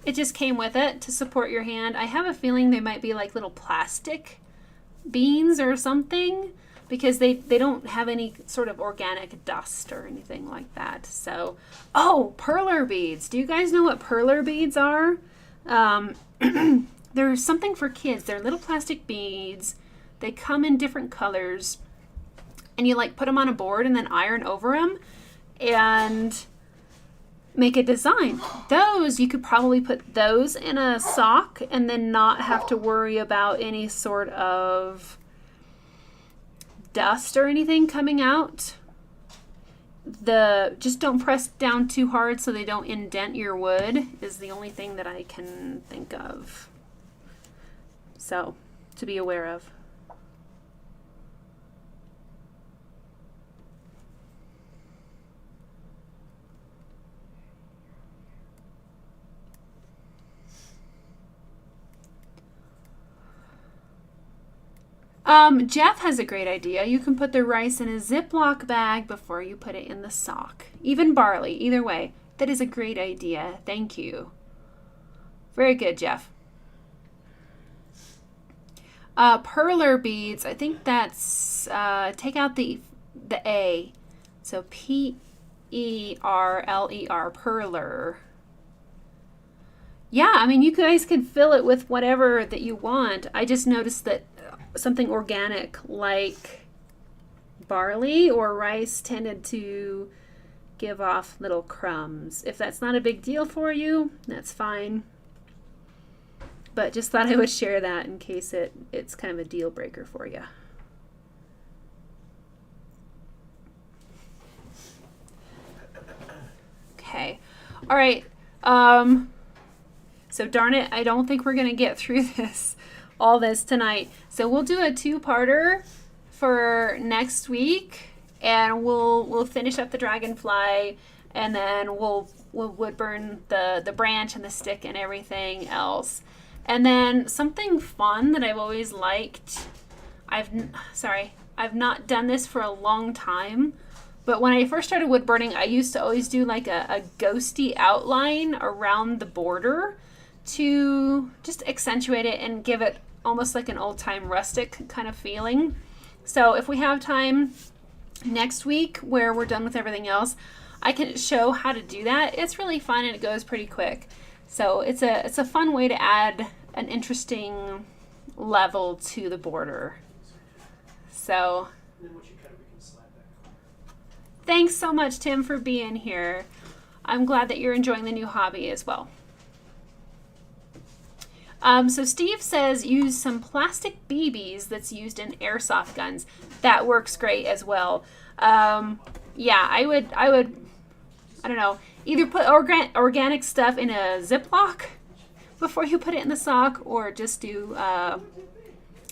Speaker 1: it just came with it to support your hand. I have a feeling they might be like little plastic beans or something, because they don't have any sort of organic dust or anything like that. So, oh, perler beads. Do you guys know what perler beads are? They're something for kids. They're little plastic beads. They come in different colors, and you like put them on a board and then iron over them and make a design. Those, you could probably put those in a sock and then not have to worry about any sort of dust or anything coming out. Just don't press down too hard so they don't indent your wood is the only thing that I can think of. So, to be aware of. Jeff has a great idea. You can put the rice in a Ziploc bag before you put it in the sock. Even barley, either way. That is a great idea. Thank you. Very good, Jeff. Perler beads, I think that's, take out the A. So P-E-R-L-E-R, perler. Yeah, I mean, you guys can fill it with whatever that you want. I just noticed that something organic like barley or rice tended to give off little crumbs. If that's not a big deal for you, that's fine. But just thought I would share that in case it's kind of a deal breaker for you. Okay. All right. So darn it, I don't think we're going to get through all this tonight. So we'll do a two-parter for next week, and we'll finish up the dragonfly, and then we'll wood burn the branch and the stick and everything else. And then something fun that I've always liked, I've not done this for a long time, but when I first started wood burning, I used to always do like a ghosty outline around the border to just accentuate it and give it almost like an old-time rustic kind of feeling. So if we have time next week where we're done with everything else, I can show how to do that. It's really fun and it goes pretty quick. So it's a fun way to add an interesting level to the border. So
Speaker 3: And then once you cut it, we can slide back.
Speaker 1: thanks so much, Tim, for being here. I'm glad that you're enjoying the new hobby as well. So Steve says use some plastic BBs that's used in airsoft guns. That works great as well. Yeah, I would, I don't know, either put organic stuff in a Ziploc before you put it in the sock, or just do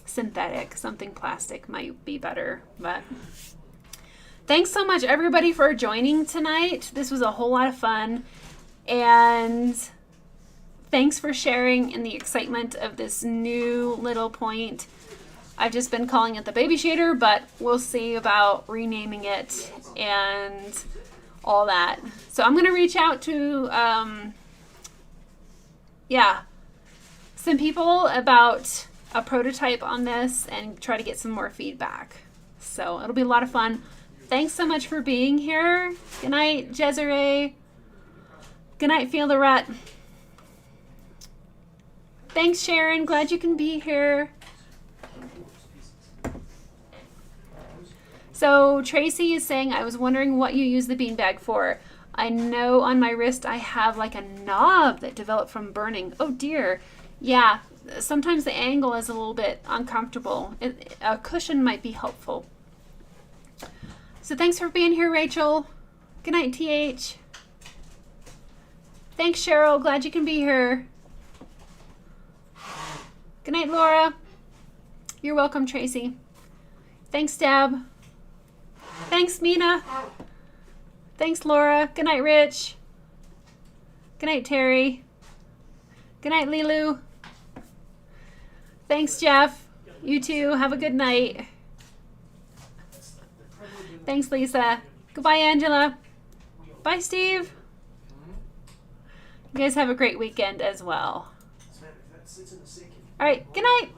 Speaker 1: synthetic. Something plastic might be better. But thanks so much, everybody, for joining tonight. This was a whole lot of fun. And thanks for sharing in the excitement of this new little point. I've just been calling it the baby shader, but we'll see about renaming it and all that. So I'm going to reach out to, some people about a prototype on this and try to get some more feedback. So it'll be a lot of fun. Thanks so much for being here. Good night, Desiree. Good night, Feel the Rut. Thanks, Sharon. Glad you can be here. So Tracy is saying, I was wondering what you use the beanbag for. I know on my wrist I have like a knob that developed from burning. Oh dear. Yeah, sometimes the angle is a little bit uncomfortable. A cushion might be helpful. So thanks for being here, Rachel. Good night, TH. Thanks, Cheryl. Glad you can be here. Good night, Laura. You're welcome, Tracy. Thanks, Deb. Thanks, Mina. Thanks, Laura. Good night, Rich. Good night, Terry. Good night, Lilu. Thanks, Jeff. You too. Have a good night. Thanks, Lisa. Goodbye, Angela. Bye, Steve. You guys have a great weekend as well. All right. Good night.